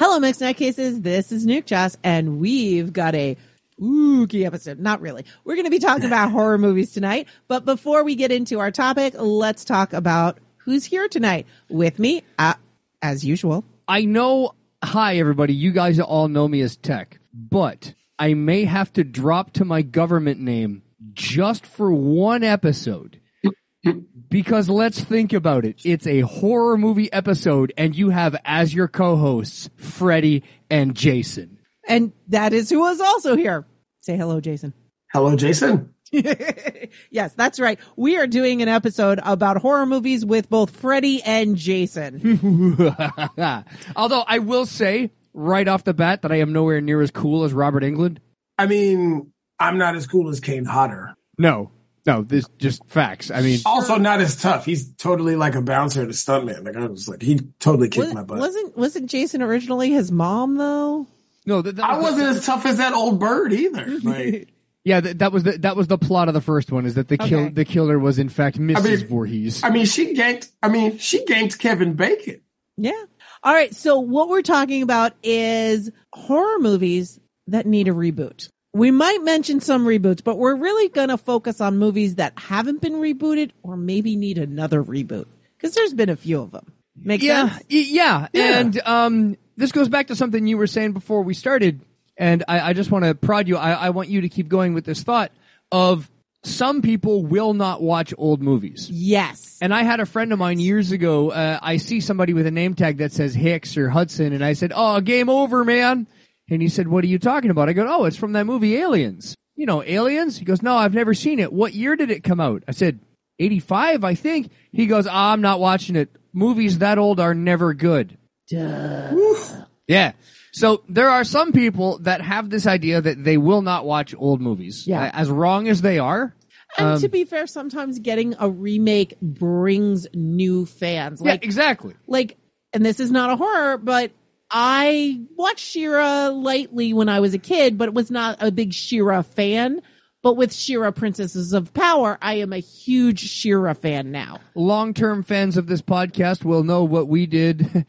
Hello, Mixed Nutcases. This is Nuke Joss, and we've got a ooky episode. Not really. We're going to be talking about horror movies tonight. But before we get into our topic, let's talk about who's here tonight. With me, as usual. I know, hi, everybody. You guys all know me as Tech, but I may have to drop to my government name just for one episode. Because let's think about it. It's a horror movie episode, and you have as your co-hosts, Freddie and Jason. And that is who is also here. Say hello, Jason. Hello, Jason. Yes, that's right. We are doing an episode about horror movies with both Freddie and Jason. Although I will say right off the bat that I am nowhere near as cool as Robert Englund. I mean, I'm not as cool as Kane Hodder. No, this just facts. I mean, also not as tough. He's totally like a bouncer and a stuntman. Like I was like, he totally kicked my butt. Wasn't Jason originally his mom though? No, I wasn't as tough as that old bird either. Like, yeah, that was the plot of the first one. Is that the killer was in fact Mrs. Voorhees? I mean, she ganked Kevin Bacon. Yeah. All right. So what we're talking about is horror movies that need a reboot. We might mention some reboots, but we're really going to focus on movies that haven't been rebooted or maybe need another reboot because there's been a few of them. Make sense? Yeah. And this goes back to something you were saying before we started, and I just want to prod you. I want you to keep going with this thought of some people will not watch old movies. Yes. And I had a friend of mine years ago. I see somebody with a name tag that says Hicks or Hudson, and I said, "Oh, game over, man." And he said, "What are you talking about?" I go, "Oh, it's from that movie Aliens." You know, Aliens? He goes, "No, I've never seen it." "What year did it come out?" I said, 85, I think. He goes, "I'm not watching it. Movies that old are never good." Yeah. So there are some people that have this idea that they will not watch old movies. Yeah. As wrong as they are. And to be fair, sometimes getting a remake brings new fans. Yeah, exactly. Like, and this is not a horror, but I watched She-Ra lightly when I was a kid, but was not a big She-Ra fan. But with She-Ra Princesses of Power, I am a huge She-Ra fan now. Long-term fans of this podcast will know what we did.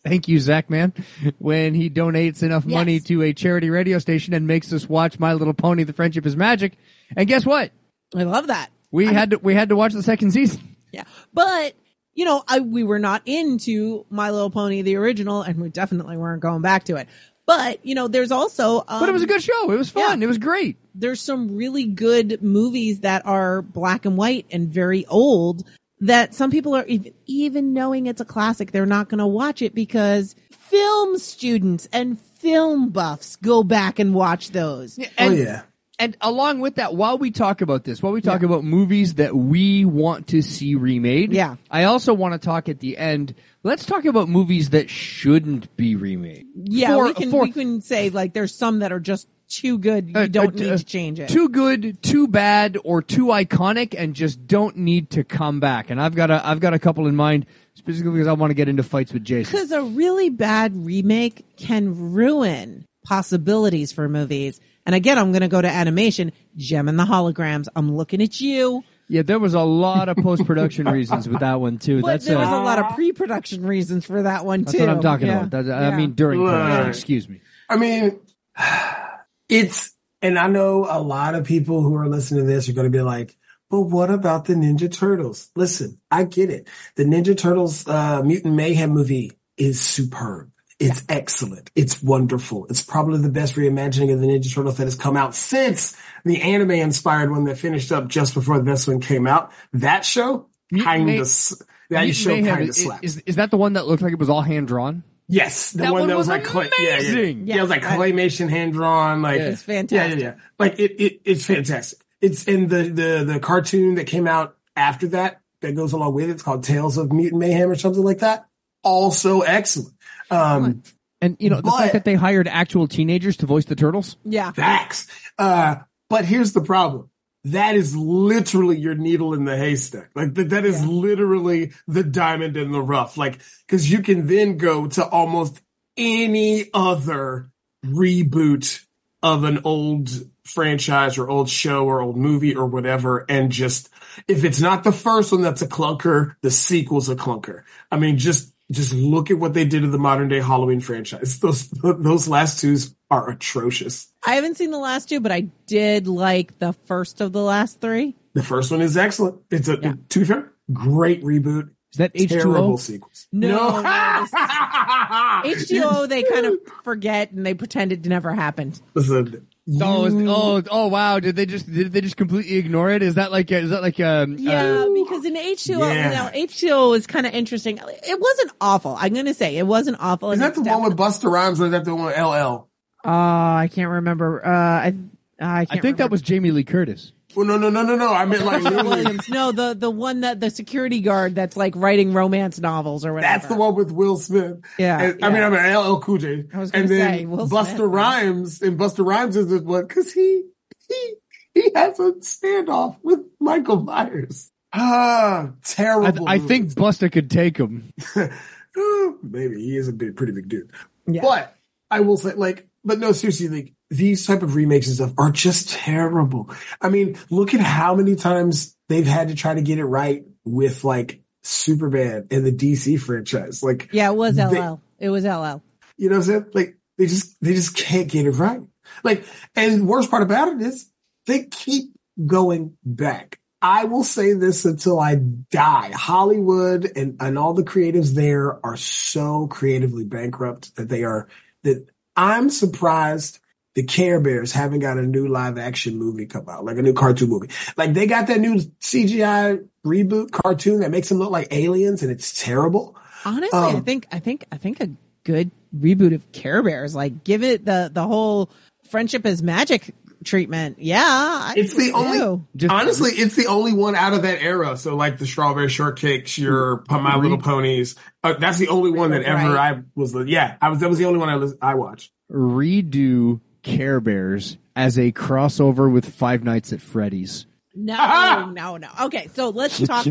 Thank you, Zach, man. When he donates enough money to a charity radio station and makes us watch My Little Pony: The Friendship Is Magic. And guess what? I love that. We had to watch the second season. Yeah. But you know, we were not into My Little Pony, the original, and we definitely weren't going back to it. But, you know, there's also... but it was a good show. It was fun. Yeah. It was great. There's some really good movies that are black and white and very old that some people are, even knowing it's a classic, they're not going to watch it because film students and film buffs go back and watch those. Yeah. And along with that, while we talk about this, about movies that we want to see remade, I also want to talk at the end, let's talk about movies that shouldn't be remade. Yeah, we can say, like, there's some that are just too good, you don't need to change it. Too good, too bad, or too iconic, and just don't need to come back. And I've got a couple in mind, specifically because I want to get into fights with Jason. Because a really bad remake can ruin possibilities for movies. And again, I'm going to go to animation. Gem and the Holograms. I'm looking at you. Yeah, there was a lot of post-production reasons with that one, too. But there was a lot of pre-production reasons for that one, too. That's what I'm talking about. I mean, during production, excuse me. I mean, and I know a lot of people who are listening to this are going to be like, but what about the Ninja Turtles? Listen, I get it. The Ninja Turtles Mutant Mayhem movie is superb. It's excellent. It's wonderful. It's probably the best reimagining of the Ninja Turtles that has come out since the anime-inspired one that finished up just before this one came out. That show kind of slapped. Is that the one that looked like it was all hand-drawn? Yes, the one that was like amazing. Yeah, it was like claymation hand-drawn. Like it's fantastic. Yeah. Like it's fantastic. It's in the cartoon that came out after that goes along with it. It's called Tales of Mutant Mayhem or something like that. Also excellent. And you know, the fact that they hired actual teenagers to voice the turtles? Yeah. Facts. But here's the problem. That is literally your needle in the haystack. Like that is literally the diamond in the rough. Like, cause you can then go to almost any other reboot of an old franchise or old show or old movie or whatever, and just, if it's not the first one that's a clunker, the sequel's a clunker. I mean, just look at what they did to the modern day Halloween franchise. Those last two are atrocious. I haven't seen the last two, but I did like the first of the last three. The first one is excellent. It's to be fair, great reboot. Is that H2O? Terrible sequels. No. H2O, they kind of forget and they pretend it never happened. Listen. Oh wow! Did they just completely ignore it? Is that like because in H2O, H2O is kind of interesting. It wasn't awful. I'm going to say it wasn't awful. Is that the one with Busta Rhymes or is that the one with LL? I can't remember. I think that was Jamie Lee Curtis. Well, no. I meant like Williams. No, the one that the security guard that's like writing romance novels or whatever. That's the one with Will Smith. Yeah. I mean, LL Cool J. I was going to say Will Busta Smith. Rhymes, and Busta Rhymes is the one because he has a standoff with Michael Myers. Terrible. I think Busta could take him. Maybe he is a pretty big dude. Yeah. But I will say, but no, seriously, like these type of remakes and stuff are just terrible. I mean, look at how many times they've had to try to get it right with like Superman and the DC franchise. Like, yeah, it was LL. It was LL. You know what I'm saying? Like they just can't get it right. Like, and the worst part about it is they keep going back. I will say this until I die. Hollywood and all the creatives there are so creatively bankrupt that I'm surprised the Care Bears haven't got a new live action movie come out, like a new cartoon movie. Like they got that new CGI reboot cartoon that makes them look like aliens and it's terrible. Honestly, I think a good reboot of Care Bears, like give it the whole friendship is magic treatment. Yeah. It's the only one out of that era. So like the Strawberry Shortcakes, your My Little Ponies. That's the only one that ever that was the only one I watched. Redo Care Bears as a crossover with Five Nights at Freddy's. No. Okay, so let's talk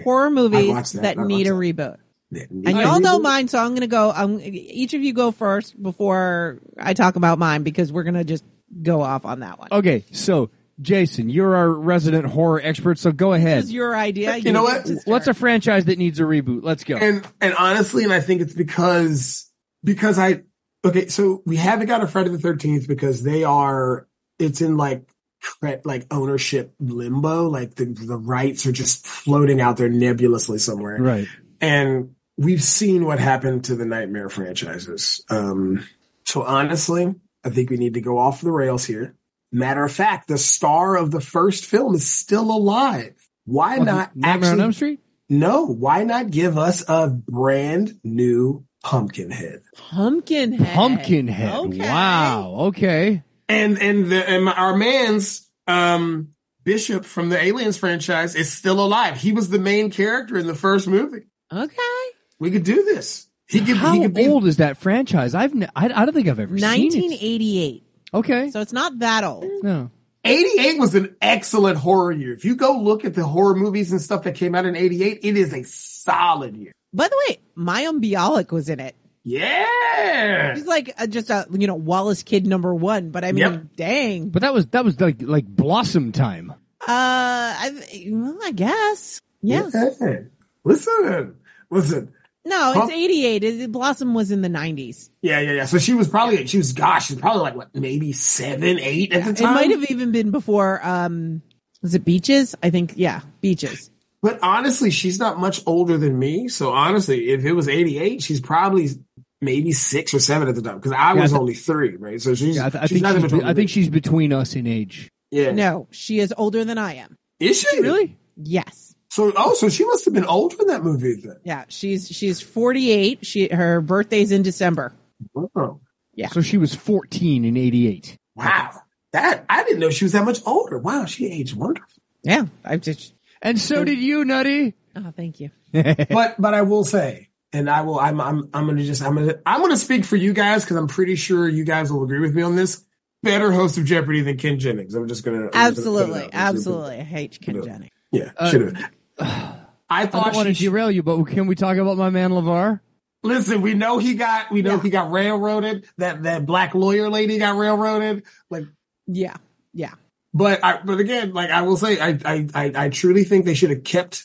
horror movies that need a reboot. And y'all know mine, so I'm going to go. Each of you go first before I talk about mine because we're going to just go off on that one. Okay, so Jason, you're our resident horror expert, so go ahead. This is your idea. You know what? What's a franchise that needs a reboot? Let's go. And honestly, and I think it's because so we haven't got a Friday the 13th because it's in like ownership limbo. Like the rights are just floating out there nebulously somewhere. Right. And we've seen what happened to the Nightmare franchises. So honestly, I think we need to go off the rails here. Matter of fact, the star of the first film is still alive. Why not Nightmare on Elm Street? No, why not give us a brand new Pumpkinhead? Pumpkinhead. Okay. Wow. Okay. And our man's Bishop from the Aliens franchise is still alive. He was the main character in the first movie. Okay. We could do this. How old is that franchise? I don't think I've ever seen it. 1988. Okay. So it's not that old. No. 88 was an excellent horror year. If you go look at the horror movies and stuff that came out in 88, it is a solid year. By the way, Mayim Bialik was in it. Yeah. He's like just a Wallace Kid #1, but I mean, dang. But that was like Blossom time. I guess. Yeah. Listen. No, it's 88. Blossom was in the 90s. Yeah. So she was probably like what, maybe 7, 8 at the time. It might have even been before, was it Beaches? I think, yeah, Beaches. But honestly, she's not much older than me. So honestly, if it was 88, she's probably maybe 6 or 7 at the time. Because I was only 3, right? So I think she's between us in age. Yeah. No, she is older than I am. Is she? Really? Yes. So she must have been older in that movie then. Yeah, she's 48. Her birthday's in December. Oh. Yeah. So she was 14 in 88. Wow. I didn't know she was that much older. Wow, she aged wonderful. Yeah. And so did you, Nutty. Oh, thank you. But I will say, and I'm gonna speak for you guys because I'm pretty sure you guys will agree with me on this. Better host of Jeopardy than Ken Jennings. Absolutely. I hate Ken Jennings. Yeah, should have. I don't want to derail you, but can we talk about my man LeVar? Listen, we know he got railroaded. That black lawyer lady got railroaded. Like, yeah. But again, like I will say, I truly think they should have kept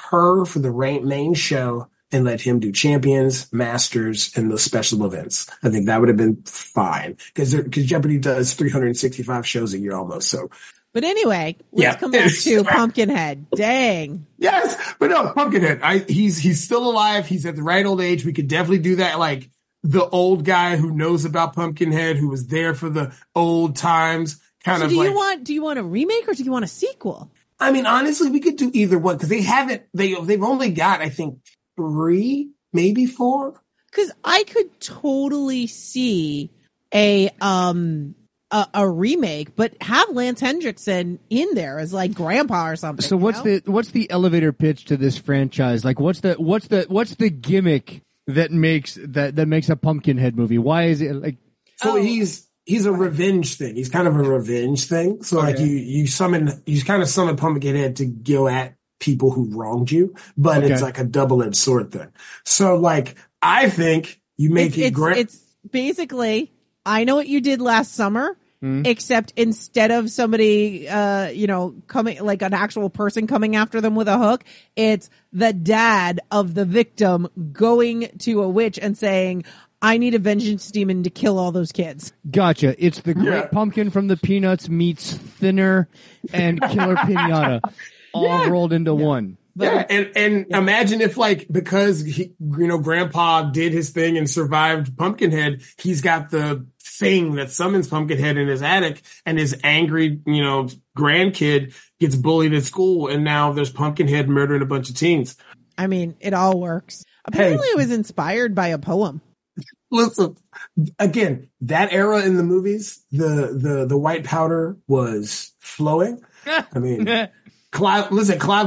her for the main show and let him do Champions, Masters, and the special events. I think that would have been fine because Jeopardy does 365 shows a year almost. So, but anyway, let's come back to Pumpkinhead. Dang. Yes, but no, Pumpkinhead. He's still alive. He's at the right old age. We could definitely do that. Like the old guy who knows about Pumpkinhead, who was there for the old times. Do you want a remake or do you want a sequel? I mean, honestly, we could do either one because they've only got, I think, 3, maybe 4. Because I could totally see a remake, but have Lance Hendrickson in there as like grandpa or something. So what's the elevator pitch to this franchise? Like what's the gimmick that makes a Pumpkinhead movie? Why is it like? So he's a revenge thing. He's kind of a revenge thing. So like you kind of summon Pumpkinhead to go at people who wronged you, but it's like a double-edged sword thing. So like I think you make it's basically I know what you did last summer, except instead of somebody coming like an actual person coming after them with a hook, it's the dad of the victim going to a witch and saying, I need a vengeance demon to kill all those kids. Gotcha. It's the Great Pumpkin from the Peanuts meets Thinner and Killer Pinata all rolled into one. But, and imagine if like, because Grandpa did his thing and survived Pumpkinhead, he's got the thing that summons Pumpkinhead in his attic and his angry, grandkid gets bullied at school and now there's Pumpkinhead murdering a bunch of teens. I mean, it all works. Apparently it was inspired by a poem. Listen, again, that era in the movies, the white powder was flowing. I mean, Clive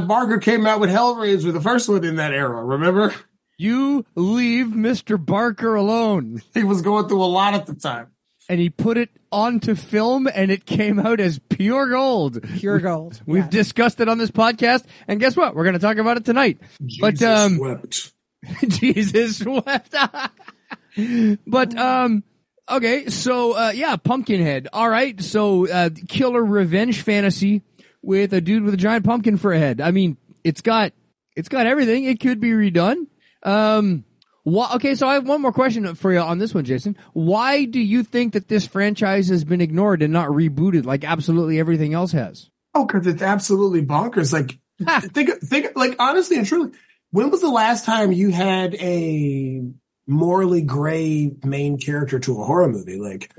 Barker came out with Hellraiser, the first one in that era, remember? You leave Mr. Barker alone. He was going through a lot at the time. And he put it onto film and it came out as pure gold. Pure gold. We've discussed it on this podcast. And guess what? We're going to talk about it tonight. Jesus wept. Jesus wept. But, okay, so, Pumpkinhead. All right, so, killer revenge fantasy with a dude with a giant pumpkin for a head. I mean, it's got everything. It could be redone. Okay, so I have one more question for you on this one, Jason. Why do you think that this franchise has been ignored and not rebooted like absolutely everything else has? Oh, because it's absolutely bonkers. Like, think, like, honestly and truly, when was the last time you had a morally gray main character to a horror movie? Like,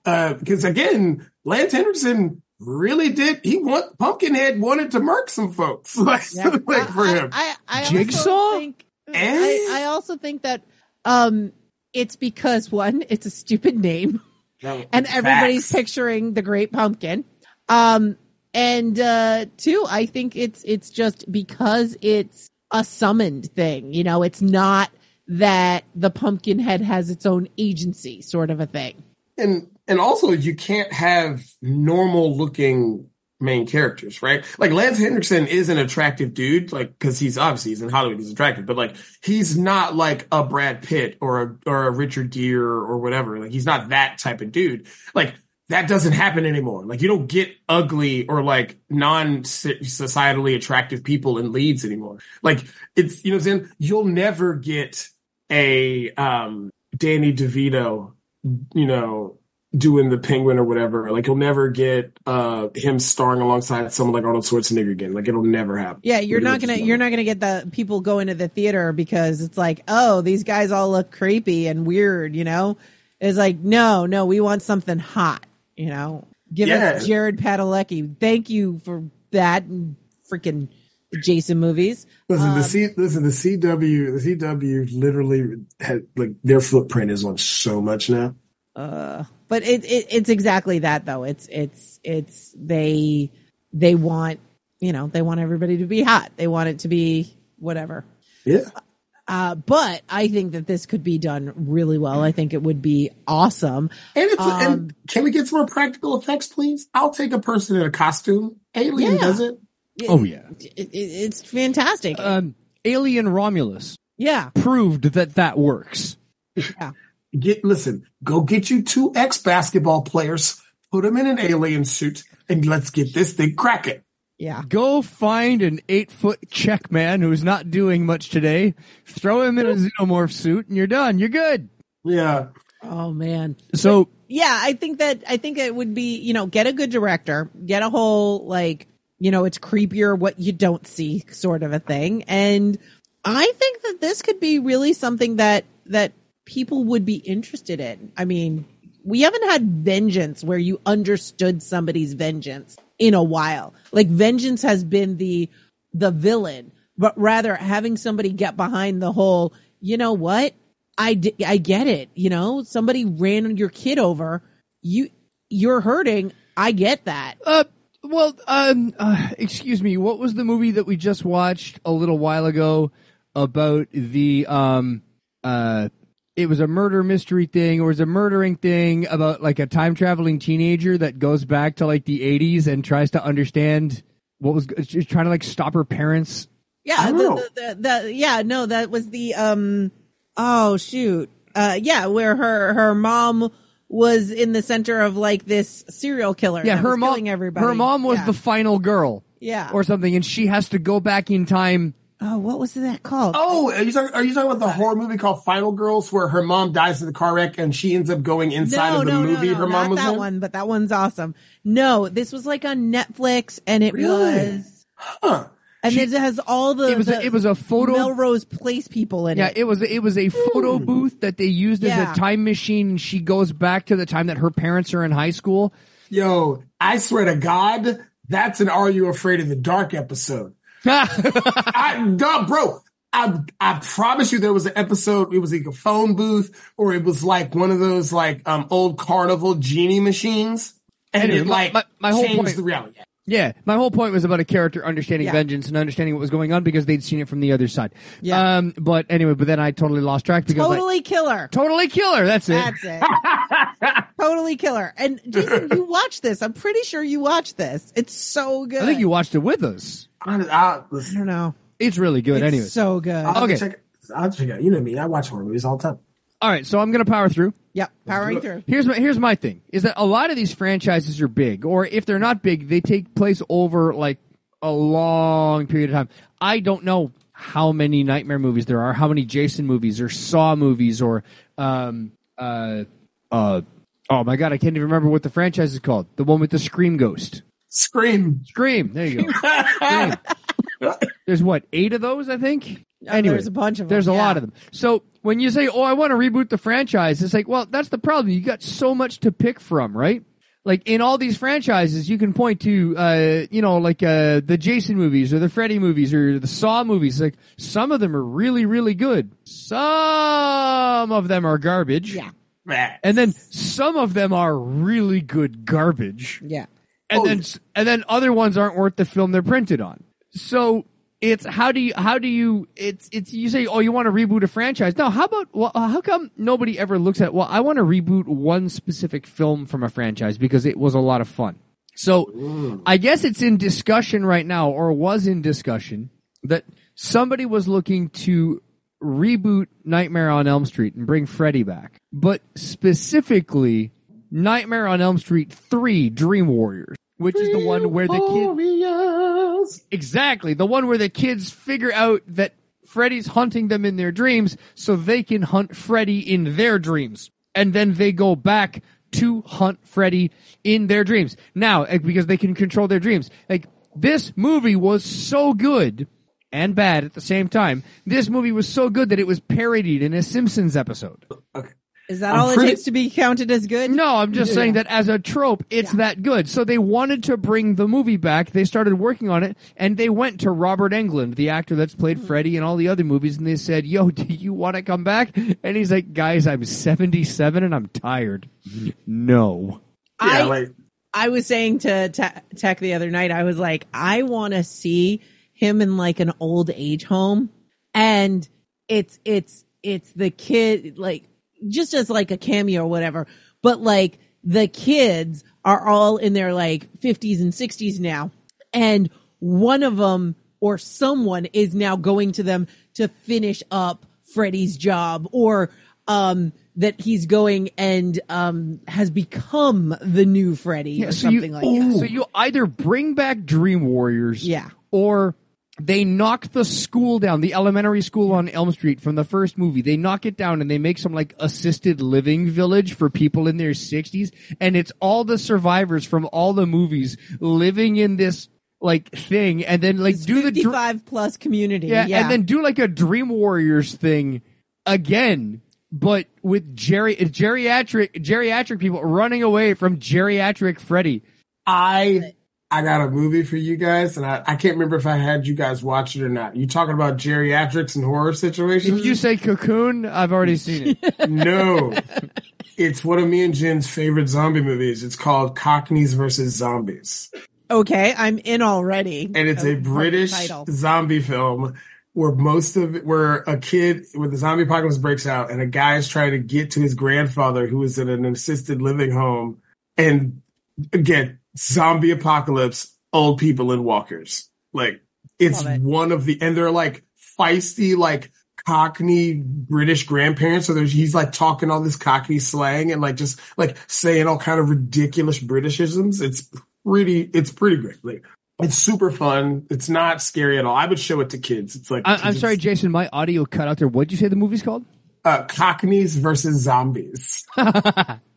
because again, Lance Henriksen really did. Pumpkinhead wanted to murk some folks. For him. I Jigsaw? I also think that it's because one, it's a stupid name, and everybody's picturing the Great Pumpkin. And two, I think it's just because it's a summoned thing. It's not that the Pumpkinhead has its own agency, sort of a thing. And also, you can't have normal looking main characters, right? Like Lance Henriksen is an attractive dude, like, cause he's in Hollywood, he's attractive, but like, he's not like a Brad Pitt or a Richard Gere or whatever. Like, he's not that type of dude. Like, that doesn't happen anymore. Like, you don't get ugly or like non-societally attractive people in leads anymore. Like, it's, you know what I'm saying? You'll never get a, Danny DeVito, doing the Penguin or whatever. Like, you'll never get him starring alongside someone like Arnold Schwarzenegger again. Like, it'll never happen. Yeah, you're not gonna get the people going to the theater because it's like, oh, these guys all look creepy and weird. It's like, no, we want something hot. Give us Jared Padalecki. Thank you for that and freaking Jason movies. Listen, the CW literally had, like, their footprint is on so much now. But it's exactly that though. It's they want, they want everybody to be hot. They want it to be whatever. Yeah. But I think that this could be done really well. I think it would be awesome. And can we get some more practical effects, please? I'll take a person in a costume. Alien does it. Oh yeah. It's fantastic. Alien Romulus. Yeah. proved that works. Yeah. Go get you 2 ex-basketball players, put them in an alien suit, and let's get this thing cracking. Yeah. Go find an 8-foot Czech man who's not doing much today, throw him in a xenomorph suit, and you're done. You're good. Yeah. Oh man. So yeah, I think it would be, get a good director, get a whole, it's creepier what you don't see sort of a thing. And I think that this could be really something that people would be interested in. I mean, we haven't had Vengeance where you understood somebody's vengeance in a while. Like Vengeance has been the villain, but rather having somebody get behind the whole, you know what? I get it. Somebody ran your kid over. You're hurting. I get that. Excuse me. What was the movie that we just watched a little while ago about the, it was a murder mystery thing, or it was a murdering thing about like a time traveling teenager that goes back to like the 80s and tries to understand what was trying to like stop her parents. Yeah. That was the, oh shoot. Where her mom was in the center of like this serial killer. Yeah, her mom, killing everybody. Her mom was the final girl. Yeah. Or something, and she has to go back in time. Oh, what was that called? Oh, are you talking about the horror movie called Final Girls, where her mom dies in the car wreck and she ends up going inside of the movie her mom was in? Not that one, but that one's awesome. No, this was like on Netflix, and it was. Huh. And it has all the it was a photo Melrose Place people in it. Yeah, it was a photo booth that they used as a time machine, and she goes back to the time that her parents are in high school. Yo, I swear to God, that's an Are You Afraid of the Dark episode. Bro, I promise you there was an episode, it was like a phone booth, or it was like one of those like old carnival genie machines, and it like my whole changed point, the reality. Yeah, my whole point was about a character understanding vengeance and understanding what was going on because they'd seen it from the other side. Yeah. But then I totally lost track because Totally Killer. Totally Killer. That's it. Totally Killer. And Jason, you watched this. I'm pretty sure you watched this. It's so good. I think you watched it with us. I don't know. It's really good. Anyway, so good. I'll check it out. You know me. I watch horror movies all the time. All right, so I'm going to power through. Yep, powering through. Here's my thing, is that a lot of these franchises are big, or if they're not big, they take place over like a long period of time. I don't know how many Nightmare movies there are, how many Jason movies or Saw movies or oh my God, I can't even remember what the franchise is called. The one with the Scream ghost. Scream. There you go. Scream. There's 8 of those, I think? Anyway, there's a bunch of them. There's a lot of them. So when you say, I want to reboot the franchise, it's like, well, that's the problem. You got so much to pick from, right? Like in all these franchises, you can point to, the Jason movies or the Freddy movies or the Saw movies. Like some of them are really, really good. Some of them are garbage. Yeah. And then some of them are really good garbage. Yeah. And then other ones aren't worth the film they're printed on. So it's how do you you say, you want to reboot a franchise? No, how come nobody ever looks at, I want to reboot one specific film from a franchise because it was a lot of fun. So I guess it's in discussion right now, or was in discussion, that somebody was looking to reboot Nightmare on Elm Street and bring Freddy back, but specifically Nightmare on Elm Street 3 Dream Warriors, which is the one where the kids... Exactly. The one where the kids figure out that Freddy's hunting them in their dreams so they can hunt Freddy in their dreams. And then they go back to hunt Freddy in their dreams. Now, because they can control their dreams. Like, this movie was so good and bad at the same time. This movie was so good that it was parodied in a Simpsons episode. Okay. Is that all it takes to be counted as good? No, I'm just saying that as a trope, it's that good. So they wanted to bring the movie back. They started working on it, and they went to Robert Englund, the actor that's played Freddy in all the other movies, and they said, do you want to come back? And he's like, guys, I'm 77 and I'm tired. No. I was saying to Tech the other night, I was like, I want to see him in like an old age home, and it's the kid, like, just as like a cameo or whatever, but like the kids are all in their like 50s and 60s now, and one of them or someone is now going to them to finish up Freddy's job, or that he's going and has become the new Freddy, or something like that. So you either bring back Dream Warriors, or they knock the school down, the elementary school on Elm Street from the first movie. They knock it down and they make some like assisted living village for people in their 60s. And it's all the survivors from all the movies living in this like thing. And then like do the 55 plus community. Yeah. And then do like a Dream Warriors thing again, but with geriatric people running away from geriatric Freddy. I got a movie for you guys, and I can't remember if I had you guys watch it or not. You talking about geriatrics and horror situations? If you say Cocoon, I've already seen it. No. It's one of me and Jen's favorite zombie movies. It's called Cockneys versus Zombies. Okay, I'm in already. And it's a British zombie film where a kid, where the zombie apocalypse breaks out, and a guy is trying to get to his grandfather who is in an assisted living home. And again, zombie apocalypse, old people in walkers. Like, it's one of the, and they're like feisty, like Cockney British grandparents. So he's like talking all this Cockney slang and like just like saying all kind of ridiculous Britishisms. It's pretty great. Like, it's super fun. It's not scary at all. I would show it to kids. It's like, I'm sorry, Jason, my audio cut out there. What'd you say the movie's called? Cockneys versus Zombies.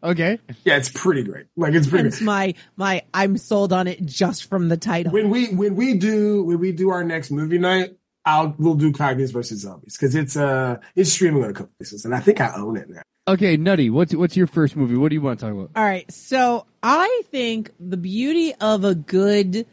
Okay. Yeah, it's pretty great. Like, it's pretty great. My I'm sold on it just from the title. When we do our next movie night, we'll do Cockneys versus Zombies, because it's streaming on a couple places, and I think I own it now. Okay, Nutty, what's your first movie? What do you want to talk about? All right, so I think the beauty of a good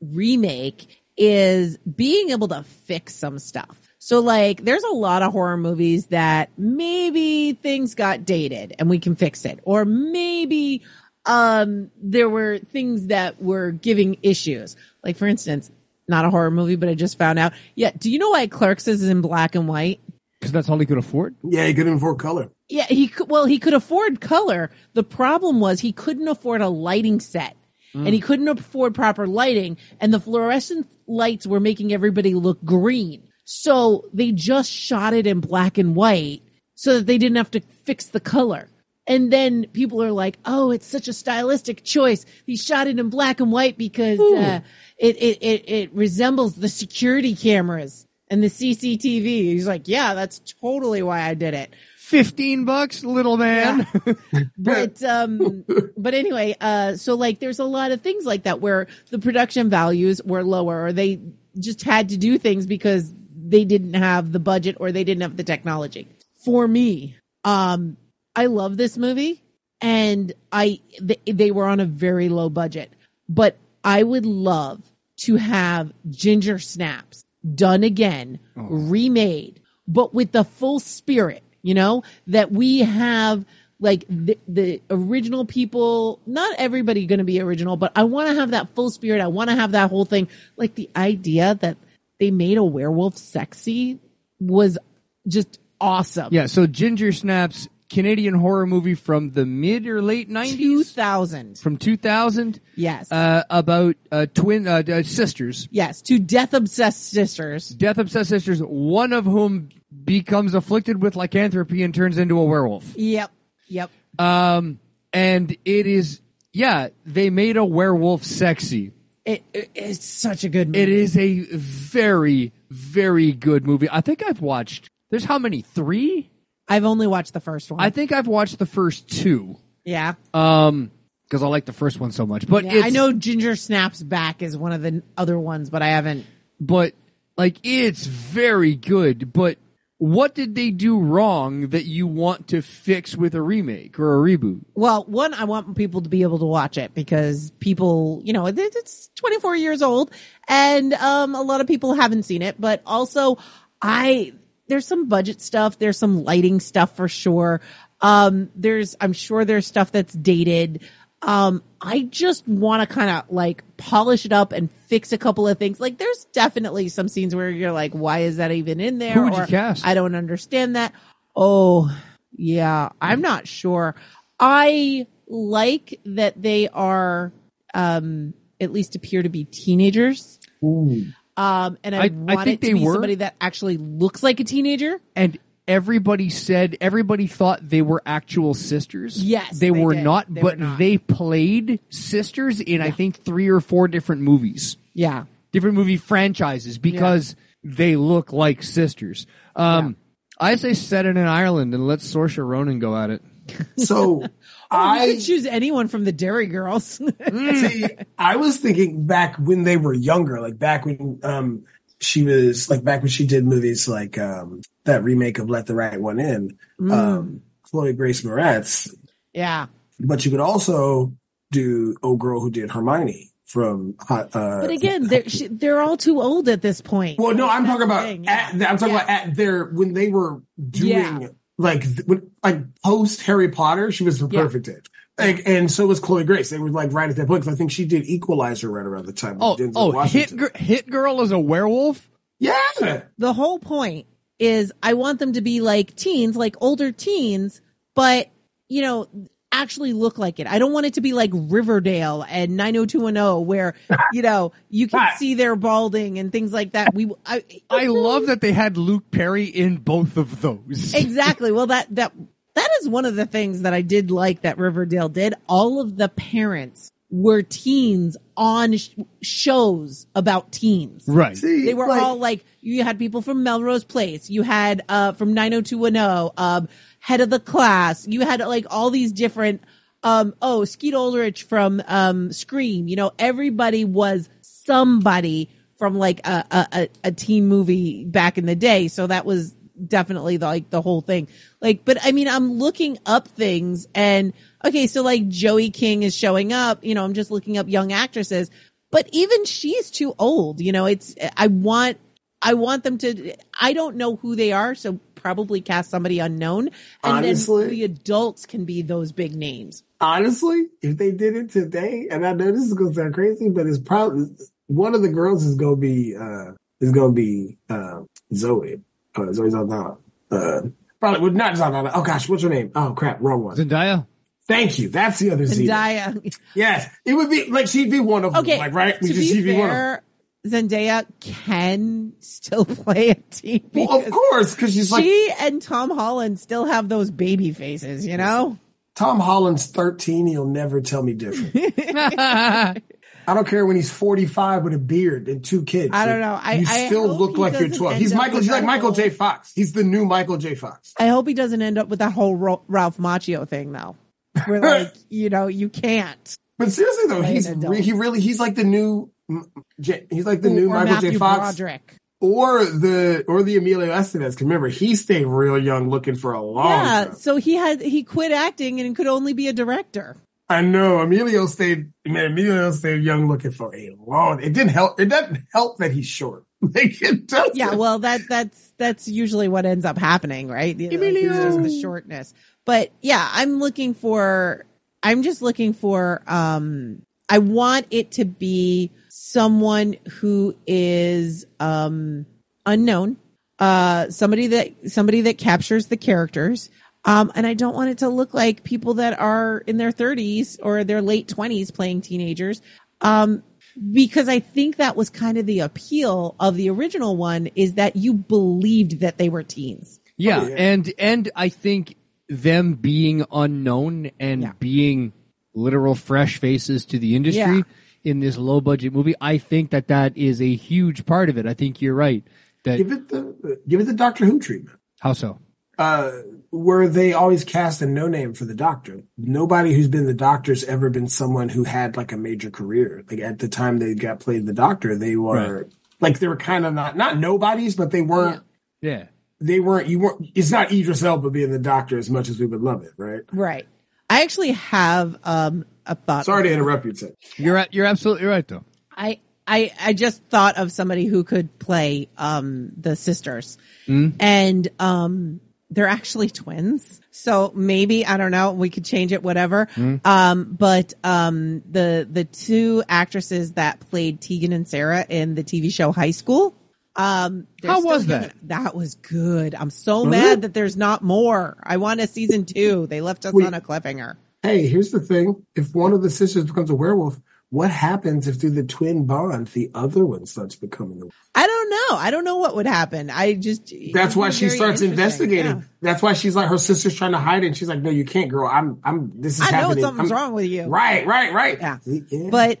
remake is being able to fix some stuff. So, like, there's a lot of horror movies that maybe things got dated and we can fix it. Or maybe there were things that were giving issues. Like, for instance, not a horror movie, but I just found out. Yeah, do you know why Clerks is in black and white? Because that's all he could afford? Yeah, he couldn't afford color. Yeah, he could afford color. The problem was he couldn't afford a lighting set. And he couldn't afford proper lighting. And the fluorescent lights were making everybody look green. So they just shot it in black and white so that they didn't have to fix the color. And then people are like, oh, it's such a stylistic choice. He shot it in black and white because it resembles the security cameras and the CCTV. He's like, yeah, that's totally why I did it. $15, little man. Yeah. But anyway, so like there's a lot of things like that where the production values were lower, or they just had to do things because they didn't have the budget or they didn't have the technology. For me, I love this movie, and they were on a very low budget, but I would love to have Ginger Snaps done again, remade, but with the full spirit, you know, that we have, like the original people. Not everybody going to be original, but I want to have that full spirit. I want to have that whole thing. Like, the idea that they made a werewolf sexy was just awesome. Yeah, so Ginger Snaps, Canadian horror movie from the mid or late 90s? 2000. From 2000? Yes. About twin sisters. Yes, two death-obsessed sisters. Death-obsessed sisters, one of whom becomes afflicted with lycanthropy and turns into a werewolf. Yep. And it is, they made a werewolf sexy. It's such a good movie. It is a very, very good movie. I think I've watched, there's how many? 3? I've only watched the first one. I think I've watched the first 2. Yeah. Because I like the first one so much. But I know Ginger Snaps Back is one of the other ones, but I haven't. But, like, it's very good. But what did they do wrong that you want to fix with a remake or a reboot? Well, one, I want people to be able to watch it because people, you know, it's 24 years old and a lot of people haven't seen it. But also, there's some budget stuff. There's some lighting stuff for sure. I'm sure there's stuff that's dated. I just want to kind of like polish it up and fix a couple of things. Like, there's definitely some scenes where you're like, why is that even in there? Who would you cast? I don't understand that. Oh, yeah, I'm not sure. I like that they are, at least appear to be teenagers. Ooh. And I want think it to they be were. somebody that actually looks like a teenager. And everybody thought they were actual sisters. Yes, they were did. not, They but were not. they played sisters in I think 3 or 4 different movies, Yeah. different movie franchises because they look like sisters. I say set it in Ireland and let Saoirse Ronan go at it. So You I could choose anyone from the Dairy Girls. see. I was thinking back when they were younger, like back when she was like back when she did movies like that remake of Let the Right One In, Chloe Grace Moretz. Yeah. But you could also do old girl who did Hermione from. But again, they're all too old at this point. Well, no, I'm That's talking the about. thing. I'm talking about at their when they were doing like post Harry Potter. She was the perfect age. Like, and so was Chloe Grace. They were like right at that point because I think she did Equalizer right around the time. With Denzel Washington. Hit Girl is a werewolf. Yeah. The whole point is I want them to be like teens, like older teens, but actually look like it. I don't want it to be like Riverdale and 90210 where, you can see their balding and things like that. I love that they had Luke Perry in both of those. Exactly. Well, that is one of the things that I did like that Riverdale did. All of the parents were teens on shows about teens. Right. See, They were all like, you had people from Melrose Place. You had from 90210, Head of the Class. You had like all these different, Skeet Ulrich from Scream. Everybody was somebody from like a teen movie back in the day. So that was definitely the whole thing. But I mean, I'm looking up things and okay, so like Joey King is showing up, I'm just looking up young actresses, but even she's too old. I want them to, I don't know who they are. So probably cast somebody unknown. And honestly, then the adults can be those big names. Honestly, if they did it today, and I know this is going to sound crazy, but it's probably one of the girls is going to be Zoe. Zoe Saldana. Probably would not Saldana. Oh gosh, what's her name? Oh crap, wrong one. Zendaya. Thank you. That's the other Zendaya. Yes, it would be like she'd be one of them. Okay, Like right, to be fair, Zendaya can still play a teen. Well, of course, because she and Tom Holland still have those baby faces. Tom Holland's 13. He'll never tell me different. I don't care when he's 45 with a beard and 2 kids. I don't know. You still look like you're 12. He's like Michael J. Fox. He's the new Michael J. Fox. I hope he doesn't end up with that whole Ralph Macchio thing, though. Where you can't. But seriously though, he's like the new Michael J. Fox. Broderick. Or the Emilio Estevez. Because remember, he stayed real young looking for a long time. So he quit acting and could only be a director. I know Emilio stayed young looking for a long. It didn't help. It doesn't help that he's short. Yeah, well, that's usually what ends up happening, right? Emilio, the shortness. But yeah, I'm just looking for. I want it to be someone who is unknown, somebody that captures the characters. And I don't want it to look like people that are in their 30s or their late 20s playing teenagers. Because I think that was kind of the appeal of the original one, is that you believed that they were teens. Yeah. Oh, yeah. And I think them being unknown and being literal fresh faces to the industry in this low budget movie, I think that is a huge part of it. I think you're right. That give it the Doctor Who treatment. How so? Where they always cast a no name for the Doctor. Nobody who's been the Doctor's ever been someone who had like a major career. Like at the time they got played the Doctor, they were like they were kind of not nobodies, but they weren't. Yeah. They weren't. You weren't. It's not Idris Elba being the Doctor as much as we would love it, right? Right. I actually have a thought. Sorry to interrupt you, Ted. You're absolutely right though. I just thought of somebody who could play the sisters, and they're actually twins. So maybe, I don't know, we could change it, whatever. But the 2 actresses that played Tegan and Sarah in the TV show High School. How was that? That was good. I'm so mad that there's not more. I want a season 2. They left us on a cliffhanger. Hey, here's the thing. If one of the sisters becomes a werewolf, what happens if through the twin bond, the other one starts becoming the... I don't know. I don't know what would happen. That's why she starts investigating. Yeah. That's why she's like, her sister's trying to hide it. And she's like, no, you can't, girl. This is I know happening. something's wrong with you. Right. Yeah. But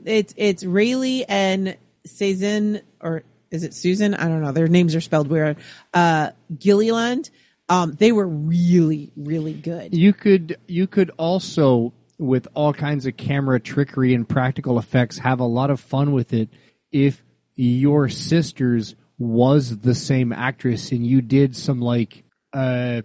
it's Rayleigh and Cezanne, or is it Susan? I don't know. Their names are spelled weird. Gilliland. They were really, really good. You could also, with all kinds of camera trickery and practical effects, have a lot of fun with it if your sister's was the same actress and you did some like some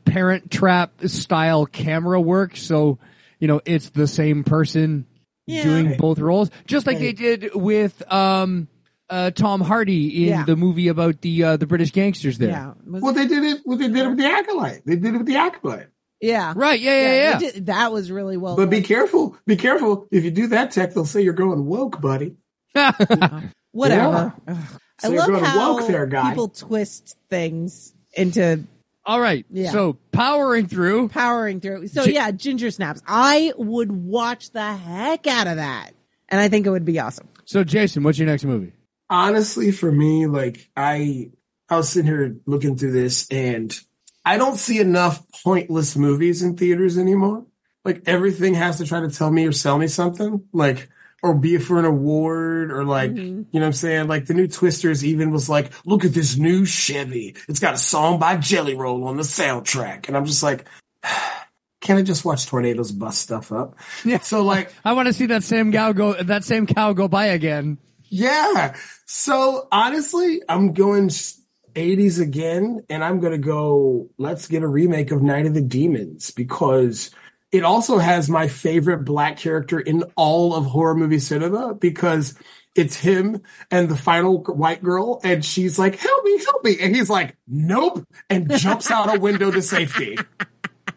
Parent Trap style camera work, so it's the same person doing both roles, just like they did with Tom Hardy in the movie about the British gangsters there. Yeah. They did it with the Acolyte. They did it with the Acolyte. Yeah. Right. Yeah. That was really well But done. be careful. Be careful. If you do that, Tech, they'll say you're going woke, buddy. Whatever. Yeah. I So you're love going how woke there, guy. people twist things into All right. Yeah. So powering through. So Ginger Snaps. I would watch the heck out of that. And I think it would be awesome. So Jason, what's your next movie? Honestly, for me, like I was sitting here looking through this and I don't see enough pointless movies in theaters anymore. Like everything has to try to tell me or sell me something, like, or be for an award or like, you know what I'm saying? Like the new Twisters even was like, look at this new Chevy. It's got a song by Jelly Roll on the soundtrack. And I'm just like, can't I just watch tornadoes bust stuff up? Yeah. So like, I want to see that same cow go by again. Yeah. So honestly, I'm going 80s again, and I'm going to go, let's get a remake of Night of the Demons, because it also has my favorite black character in all of horror movie cinema, because it's him and the final white girl, and she's like, help me. And he's like, nope, and jumps out a window to safety.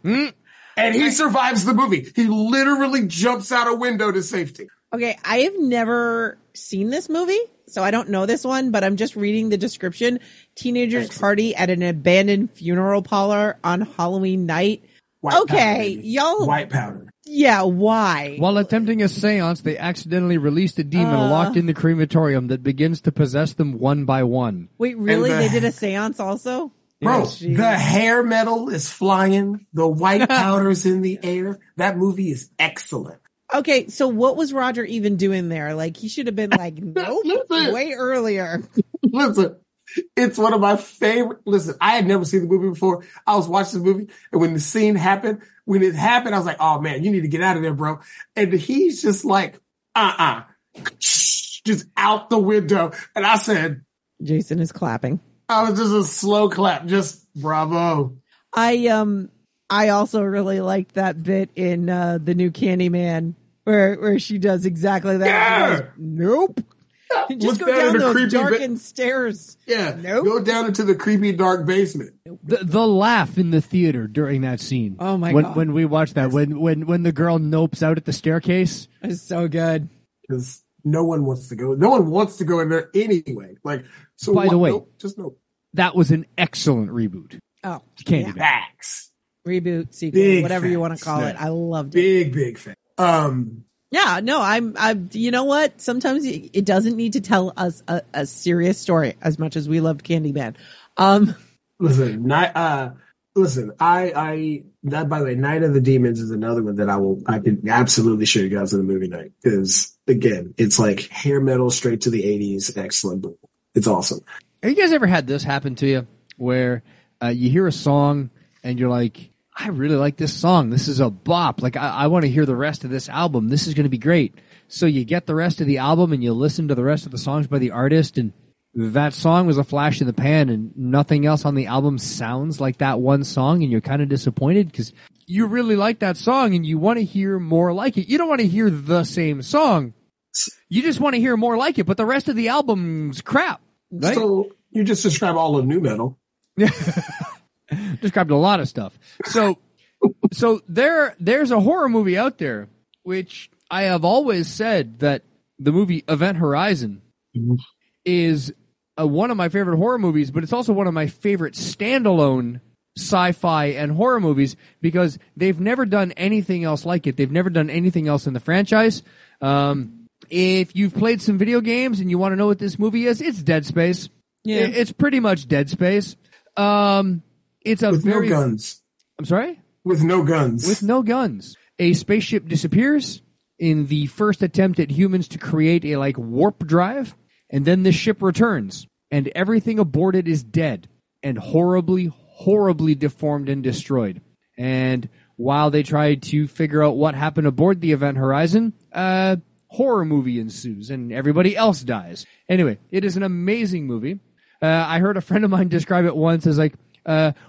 And he survives the movie. He literally jumps out a window to safety. Okay, I have never seen this movie, so I don't know this one, but I'm just reading the description. Teenagers party at an abandoned funeral parlor on Halloween night. White powder. White powder. Yeah, why? While attempting a seance, they accidentally released a demon locked in the crematorium that begins to possess them one by one. Wait, really? They did a seance also? Bro, Yeah, the hair metal is flying. The white powder's in the air. That movie is excellent. Okay, so what was Roger even doing there? Like, he should have been like, nope, way earlier. Listen, it's one of my favorite. Listen, I had never seen the movie before. I was watching the movie, and when the scene happened, I was like, oh man, you need to get out of there, bro. And he's just like, just out the window. And I said, Jason is clapping. I was just a slow clap, just bravo. I also really liked that bit in the new Candyman where she does exactly that. Yeah. She goes, nope. Just Look go down those creepy darkened stairs. Yeah. Nope. Go down into the creepy dark basement. The laugh in the theater during that scene. Oh my God. When we watched that, when the girl nopes out at the staircase. It's so good. Because no one wants to go. No one wants to go in there anyway. Like, so by the way, nope, just nope. That was an excellent reboot. Oh, Candyman. Facts. Reboot, sequel, Big whatever you want to facts. call Yeah. it. I loved it. Big fan. Yeah, no, I'm, you know what? Sometimes it doesn't need to tell us a serious story as much as we loved Candyman. Listen, that, by the way, Night of the Demons is another one that I can absolutely show you guys in a movie night. Because again, it's like hair metal straight to the 80s. Excellent. It's awesome. Have you guys ever had this happen to you where you hear a song and you're like, I really like this song. This is a bop. Like, I want to hear the rest of this album. This is going to be great. So you get the rest of the album and you listen to the rest of the songs by the artist, and that song was a flash in the pan and nothing else on the album sounds like that one song, and you're kind of disappointed because you really like that song and you want to hear more like it. You don't want to hear the same song. You just want to hear more like it, but the rest of the album's crap. Right? So you just describe all of nu metal. Described a lot of stuff. So there's a horror movie out there, which I have always said that the movie Event Horizon is one of my favorite horror movies, but it's also one of my favorite standalone sci-fi and horror movies because they've never done anything else like it. They've never done anything else in the franchise. If you've played some video games and you want to know what this movie is, it's Dead Space. Yeah. It's pretty much Dead Space. It's a with no guns. I'm sorry? With no guns. With no guns. A spaceship disappears in the first attempt at humans to create a warp drive, and then the ship returns, and everything aboard it is dead and horribly, horribly deformed and destroyed. And while they try to figure out what happened aboard the Event Horizon, horror movie ensues and everybody else dies. Anyway, it is an amazing movie. I heard a friend of mine describe it once as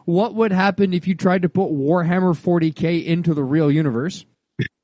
what would happen if you tried to put Warhammer 40K into the real universe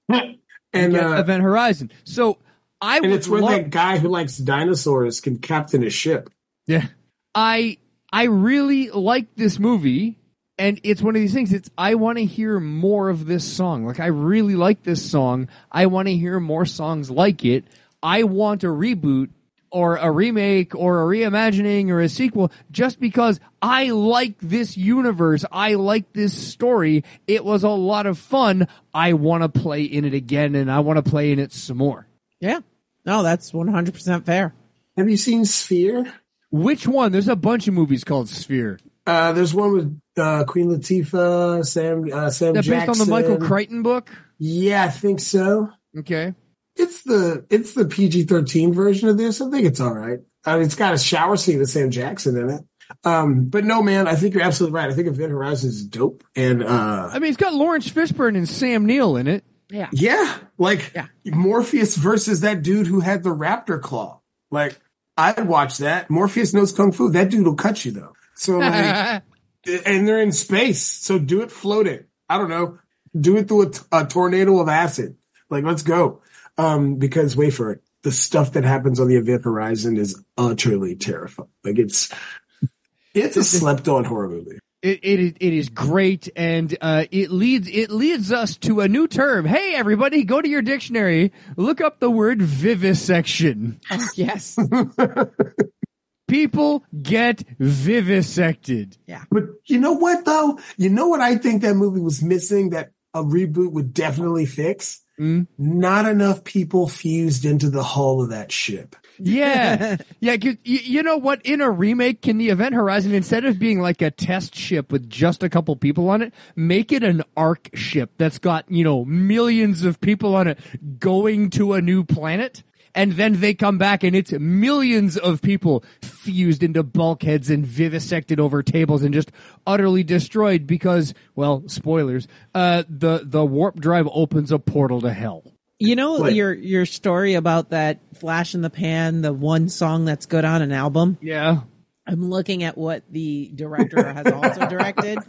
and get Event Horizon. So it's where that guy who likes dinosaurs can captain a ship. Yeah. I really like this movie, and it's one of these things. I want to hear more of this song. I really like this song. I want to hear more songs like it. I want a reboot or a remake or a reimagining or a sequel just because I like this universe. I like this story. It was a lot of fun. I want to play in it again, and I want to play in it some more. Yeah. No, that's 100% fair. Have you seen Sphere? Which one? There's a bunch of movies called Sphere. There's one with Queen Latifah, Sam Jackson. Based on the Michael Crichton book? Yeah, I think so. Okay. It's the PG-13 version of this. I think it's all right. It's got a shower scene with Sam Jackson in it. But no, man, I think you're absolutely right. I think Event Horizon is dope. And it's got Lawrence Fishburne and Sam Neill in it. Yeah. Yeah. Morpheus versus that dude who had the raptor claw. I'd watch that. Morpheus knows Kung Fu. That dude will cut you, though. So, and they're in space. So do it floating. I don't know. Do it through a tornado of acid. Let's go. Because wait for it. The stuff that happens on the Event Horizon is utterly terrifying. It's a slept-on horror movie. It is great, and it leads us to a new term. Hey, everybody, go to your dictionary, look up the word vivisection. Yes. People get vivisected. Yeah. But you know what, though? You know what I think that movie was missing that a reboot would definitely fix? Not enough people fused into the hull of that ship. Yeah. Yeah. You know what? In a remake, can the Event Horizon, instead of being like a test ship with just a couple people on it, make it an arc ship that's got, millions of people on it going to a new planet? And then they come back and it's millions of people fused into bulkheads and vivisected over tables and just utterly destroyed because, well, spoilers, the warp drive opens a portal to hell. Your story about that flash in the pan, the one song that's good on an album? Yeah. I'm looking at what the director has also directed.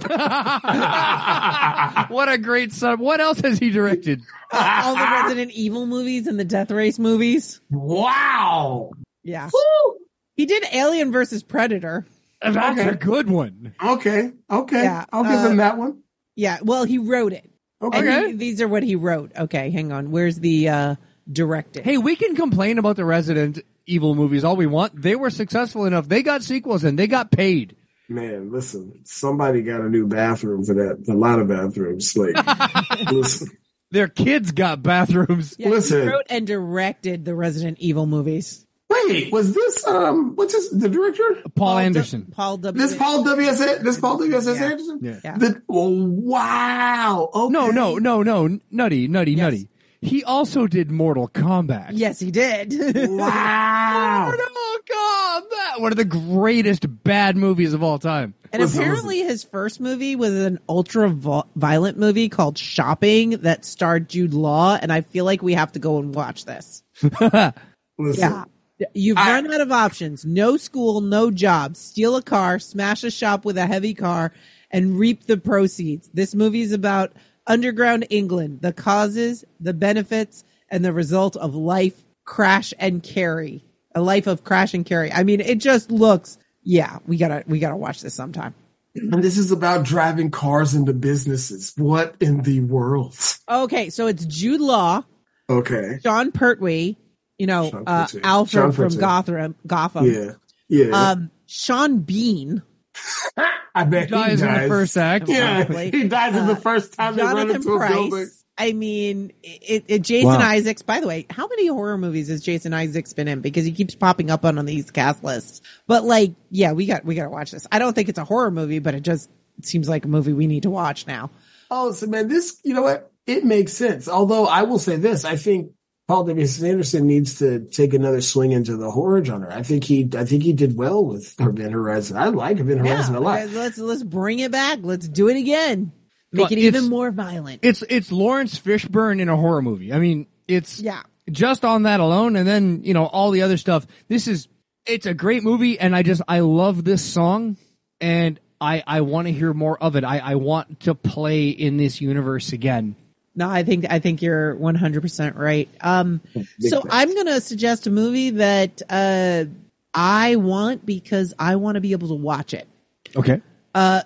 What a great son. What else has he directed? All the Resident Evil movies and the Death Race movies. Wow. Yeah. Woo! He did Alien versus Predator. That's a good one. Okay. Yeah, I'll give him that one. Yeah. Well, he wrote it. Okay. These are what he wrote. Okay. Hang on. Where's the directing? Hey, we can complain about the Resident Evil movies all we want. They were successful enough. They got sequels and they got paid. Man, listen, somebody got a new bathroom for that. A lot of bathrooms. Listen. Their kids got bathrooms. Yeah, listen. He wrote and directed the Resident Evil movies. Wait, was this the director? Paul Anderson. Paul W. This Paul W.S. Anderson? Yeah. Wow. Okay. No. Nutty. He also did Mortal Kombat. Yes, he did. Wow. Mortal Kombat! One of the greatest bad movies of all time. And apparently his first movie was an ultra-violent movie called Shopping that starred Jude Law, and I feel like we have to go and watch this. Listen. Yeah. You've run out of options. No school, no job. Steal a car, smash a shop with a heavy car, and reap the proceeds. This movie is about underground England, the causes, the benefits, and the result of life, crash and carry. A life of crash and carry. I mean, it just looks, we gotta watch this sometime. And this is about driving cars into businesses. What in the world? Okay, so it's Jude Law. Okay. Sean Pertwee, Alfred from Gotham. Yeah. Sean Bean. I bet he dies in the first act. Yeah, Probably. he dies in the first time they run Jonathan into a building. Price. I mean, Jason Isaacs. By the way, how many horror movies has Jason Isaacs been in? Because he keeps popping up on these cast lists. But like, yeah, we got to watch this. I don't think it's a horror movie, but it seems like a movie we need to watch now. Oh, so man, this, you know what? It makes sense. Although I will say this, I think Paul W.S. Anderson needs to take another swing into the horror genre. I think he did well with Event Horizon. I like Event Horizon a lot. Let's bring it back. Let's do it again. Make it even more violent. It's Lawrence Fishburne in a horror movie. I mean, it's just on that alone, and then, you know, all the other stuff. It's a great movie, and I love this song, and I want to hear more of it. I want to play in this universe again. No, I think you're 100% right. So I'm going to suggest a movie that I want because I want to be able to watch it. Okay.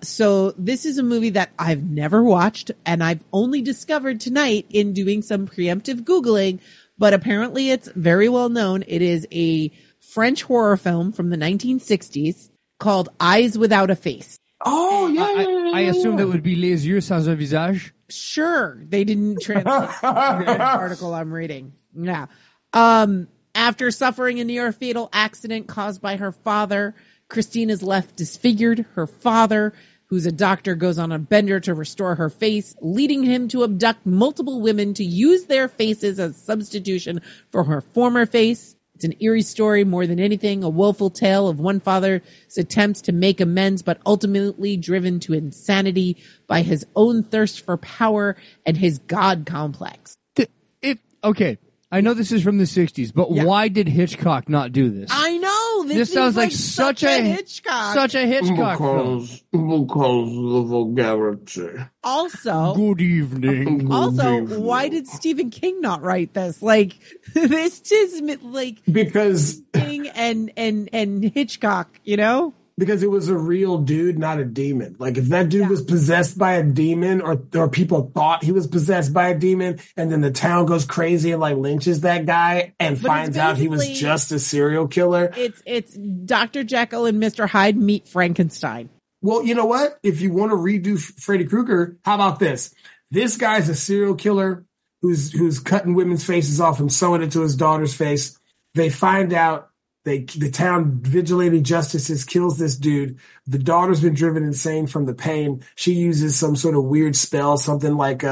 So this is a movie that I've never watched, and I've only discovered tonight in doing some preemptive Googling, but apparently it's very well known. It is a French horror film from the 1960s called Eyes Without a Face. Oh, yeah. I assume that would be Les Yeux Sans un Visage. Sure. They didn't translate the article I'm reading. Yeah. After suffering a near fatal accident caused by her father, Christine is left disfigured. Her father, who's a doctor, goes on a bender to restore her face, leading him to abduct multiple women to use their faces as substitution for her former face. It's an eerie story more than anything, a woeful tale of one father's attempts to make amends, but ultimately driven to insanity by his own thirst for power and his God complex. Okay, I know this is from the 60s, but why did Hitchcock not do this? I know! This sounds like such a Hitchcock. Such a Hitchcock film. Because the vulgarity. Also, good evening. Why did Stephen King not write this? Like, this is like because King and Hitchcock, you know? Because it was a real dude, not a demon. Like if that dude was possessed by a demon, or people thought he was possessed by a demon, and then the town goes crazy and like lynches that guy and finds out he was just a serial killer. It's Dr. Jekyll and Mr. Hyde meet Frankenstein. Well, you know what? If you want to redo Freddy Krueger, how about this? This guy's a serial killer who's cutting women's faces off and sewing it to his daughter's face. They find out. The town vigilante justices kills this dude. The daughter's been driven insane from the pain. She uses some sort of weird spell, something like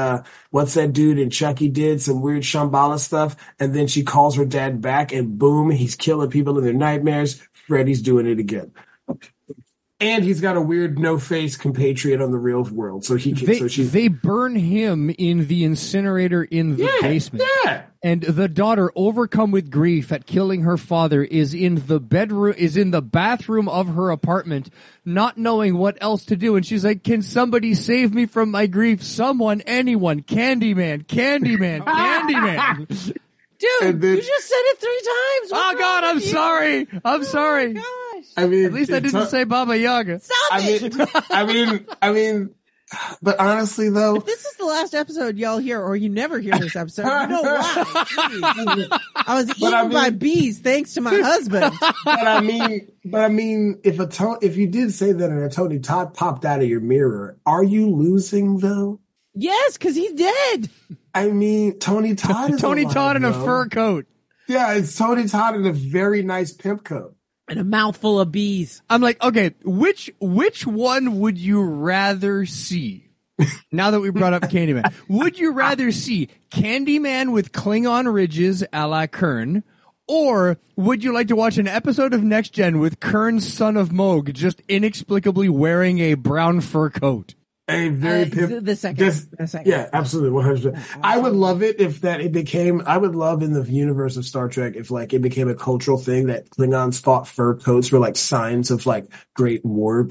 what's that dude in Chucky did, some weird Shambhala stuff. And then she calls her dad back, and boom, he's killing people in their nightmares. Freddy's doing it again. And he's got a weird no-face compatriot on the real world, so they burn him in the incinerator in the basement. Yeah. And the daughter, overcome with grief at killing her father, is in the bathroom of her apartment, not knowing what else to do. And she's like, "Can somebody save me from my grief? Someone, anyone, Candyman, Candyman, Candyman." Dude, you just said it 3 times. Oh God, I'm sorry. I'm sorry. Gosh. I mean, at least I didn't say Baba Yaga. Stop it. I mean, but honestly though, if this is the last episode y'all hear, or you never hear this episode, you know why. Jeez. I was eaten by bees thanks to my husband. But I mean, if you did say that and a Tony Todd popped out of your mirror, are you losing though? Yes, because he's dead. I mean, Tony Todd is Tony alive, Todd in a though. fur coat. Yeah, it's Tony Todd in a very nice pimp coat. And a mouthful of bees. I'm like, okay, which one would you rather see? Now that we brought up Candyman, would you rather see Candyman with Klingon ridges a la Kern, or would you like to watch an episode of Next Gen with Kern's son of Moog just inexplicably wearing a brown fur coat? A very pimp. The second. Yeah, absolutely, 100%. I would love it if it became. I would love in the universe of Star Trek if like it became a cultural thing that Klingons thought fur coats were like signs of like great war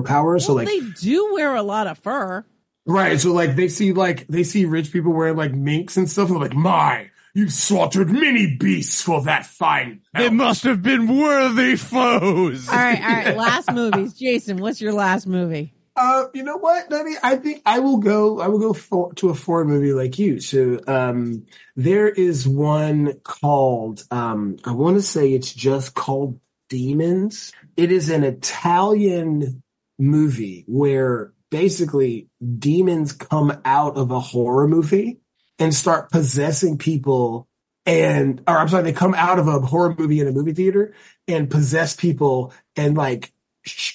power. So like they do wear a lot of fur, right? So like they see rich people wearing like minks and stuff, and they're like, you've slaughtered many beasts for that fine. They must have been worthy foes. All right. Last movies, Jason. What's your last movie? You know what, Nutty? I think I will go to a foreign movie like you. So, there is one called, I want to say it's just called Demons. It is an Italian movie where basically demons come out of a horror movie and start possessing people they come out of a horror movie in a movie theater and possess people, and like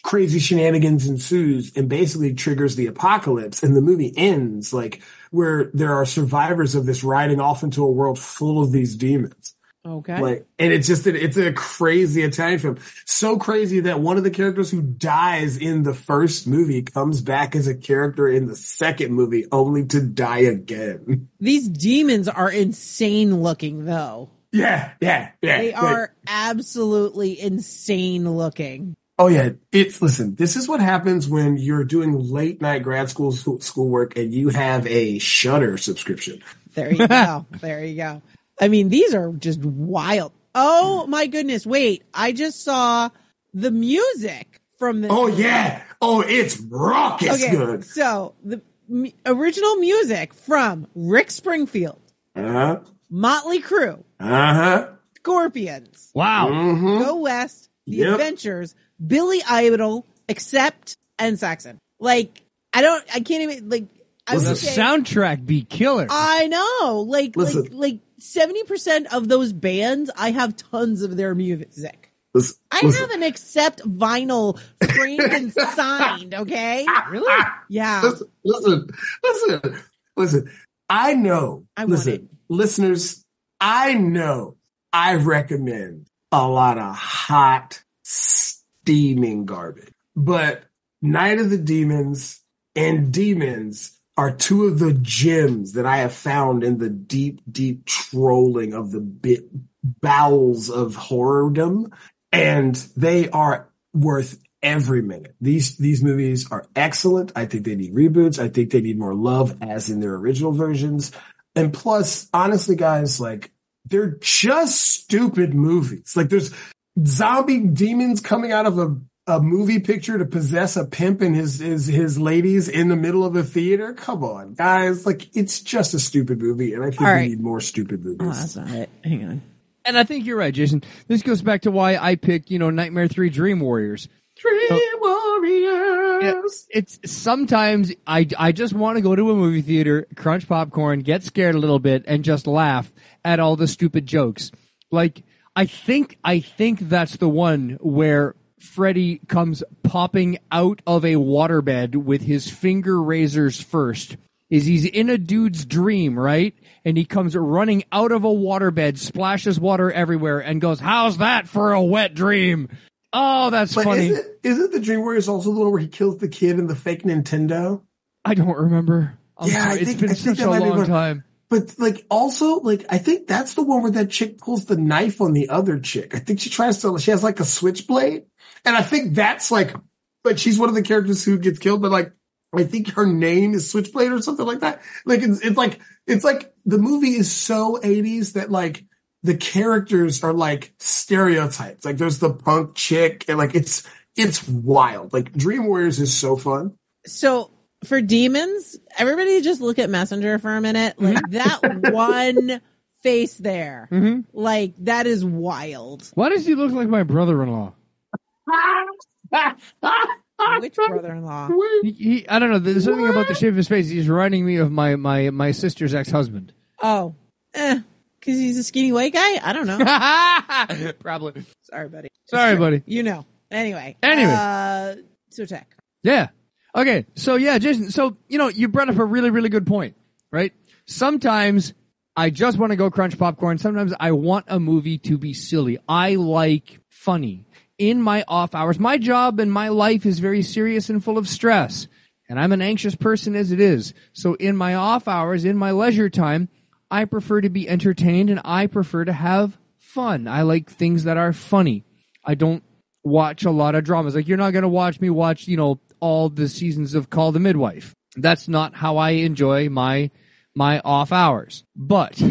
crazy shenanigans ensues and basically triggers the apocalypse, and the movie ends like where there are survivors of this riding off into a world full of these demons. Okay. Like, and it's a crazy Italian film. So crazy that one of the characters who dies in the first movie comes back as a character in the second movie only to die again. These demons are insane looking though. Yeah. They are absolutely insane looking. Oh yeah. Listen, this is what happens when you're doing late night grad schoolwork and you have a Shudder subscription. There you go. There you go. I mean, these are just wild. Oh my goodness. Wait, I just saw the music from the. Oh yeah. Oh, it's raucous good. So the original music from Rick Springfield, Motley Crue, Scorpions, Wow. Go West, The Adventures, Billy Idol, Accept, and Saxon. Like, I can't even, like, I The would say, soundtrack be killer. I know. Like 70% of those bands, I have tons of their music. I have an Accept vinyl framed and signed, okay? Really? Yeah. Listen. I know. Listeners, I know I recommend a lot of hot, steaming garbage. But Night of the Demons and Demons are two of the gems that I have found in the deep, deep trolling of the bowels of horrordom. And they are worth every minute. These movies are excellent. I think they need reboots. I think they need more love as in their original versions. And plus, honestly, guys, like, they're just stupid movies. Like, there's zombie demons coming out of a movie picture to possess a pimp and his ladies in the middle of a theater. Come on, guys. Like, it's just a stupid movie. And I think we need more stupid movies. Oh, that's not it. Hang on. And I think you're right, Jason. This goes back to why I picked, Nightmare 3 Dream Warriors. Warriors. It's sometimes I just want to go to a movie theater, crunch popcorn, get scared a little bit, and just laugh at all the stupid jokes. Like, I think that's the one where Freddy comes popping out of a waterbed with his finger razors first. He's in a dude's dream, right? And he comes running out of a waterbed, splashes water everywhere, and goes, "How's that for a wet dream?" Oh, that's funny. Isn't the Dream Warriors also the one where he kills the kid in the fake Nintendo? I don't remember. It's been such a long time. But I think that's the one where that chick pulls the knife on the other chick. I think she has like a switchblade. And I think that's like she's one of the characters who gets killed, but like, I think her name is Switchblade or something like that. Like, it's like the movie is so 80s that like the characters are like stereotypes. Like, there's the punk chick and like, it's wild. Like, Dream Warriors is so fun. So for demons, everybody just look at Messenger for a minute. Like, that one face there, like, that is wild. Why does he look like my brother-in-law? Which brother-in-law? I don't know. There's something about the shape of his face. He's reminding me of my sister's ex-husband. Oh, because he's a skinny white guy? I don't know. Probably. Sorry, buddy. Sorry, buddy. Anyway. So tech. Yeah. Okay. So yeah, Jason. So, you brought up a really, really good point, right? Sometimes I just want to go crunch popcorn. Sometimes I want a movie to be silly. I like funny. In my off hours, my job and my life is very serious and full of stress. And I'm an anxious person as it is. So in my off hours, in my leisure time, I prefer to be entertained and I prefer to have fun. I like things that are funny. I don't watch a lot of dramas. Like, you're not going to watch me watch, all the seasons of Call the Midwife. That's not how I enjoy my off hours. But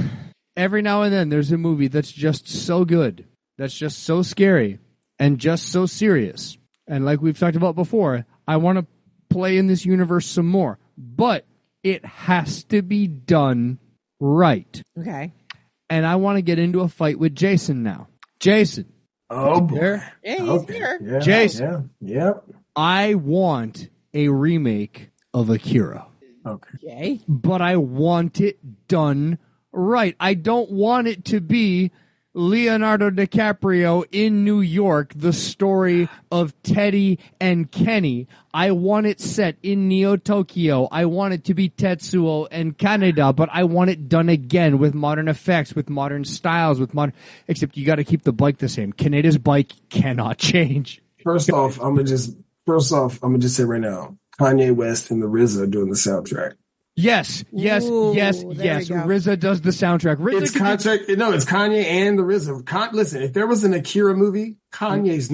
every now and then there's a movie that's just so good, that's just so scary, and just so serious. And like we've talked about before, I want to play in this universe some more. But it has to be done right. Okay. And I want to get into a fight with Jason now. Jason. Oh, boy. Yeah, he's here. Yeah, Jason. Yeah. Yep. I want a remake of Akira. Okay. But I want it done right. I don't want it to be Leonardo DiCaprio in New York, the story of Teddy and Kenny. I want it set in Neo Tokyo. I want it to be Tetsuo and Kaneda, but I want it done again with modern effects, with modern styles, except you got to keep the bike the same. Kaneda's bike cannot change. First off, I'm gonna just say right now, Kanye West and the RZA doing the soundtrack. Yes. Ooh, there we go. RZA does the soundtrack. It's Kanye and the RZA. Listen, if there was an Akira movie, Kanye's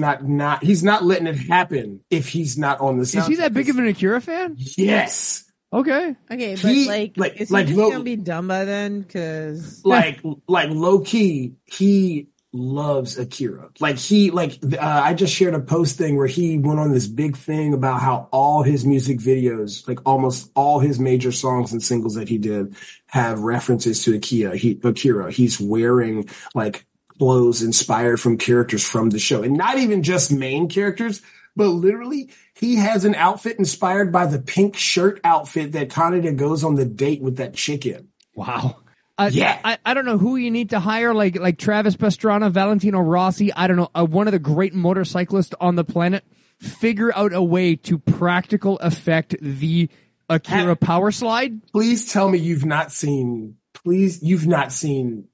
he's not letting it happen if he's not on the soundtrack. Is he that big of an Akira fan? Yes. Okay, but is he just gonna be done by then? Because low key, he loves Akira. I just shared a post thing where he went on this big thing about how all his music videos, like almost all his major songs and singles that he did, have references to Akira. He's wearing like clothes inspired from characters from the show, and not even just main characters, but literally he has an outfit inspired by the pink shirt outfit that Kaneda goes on the date with that chick in. Wow. I don't know who you need to hire, like Travis Pastrana, Valentino Rossi. I don't know, one of the great motorcyclists on the planet. Figure out a way to practical effect the Akira power slide. Please tell me you've not seen Jordan's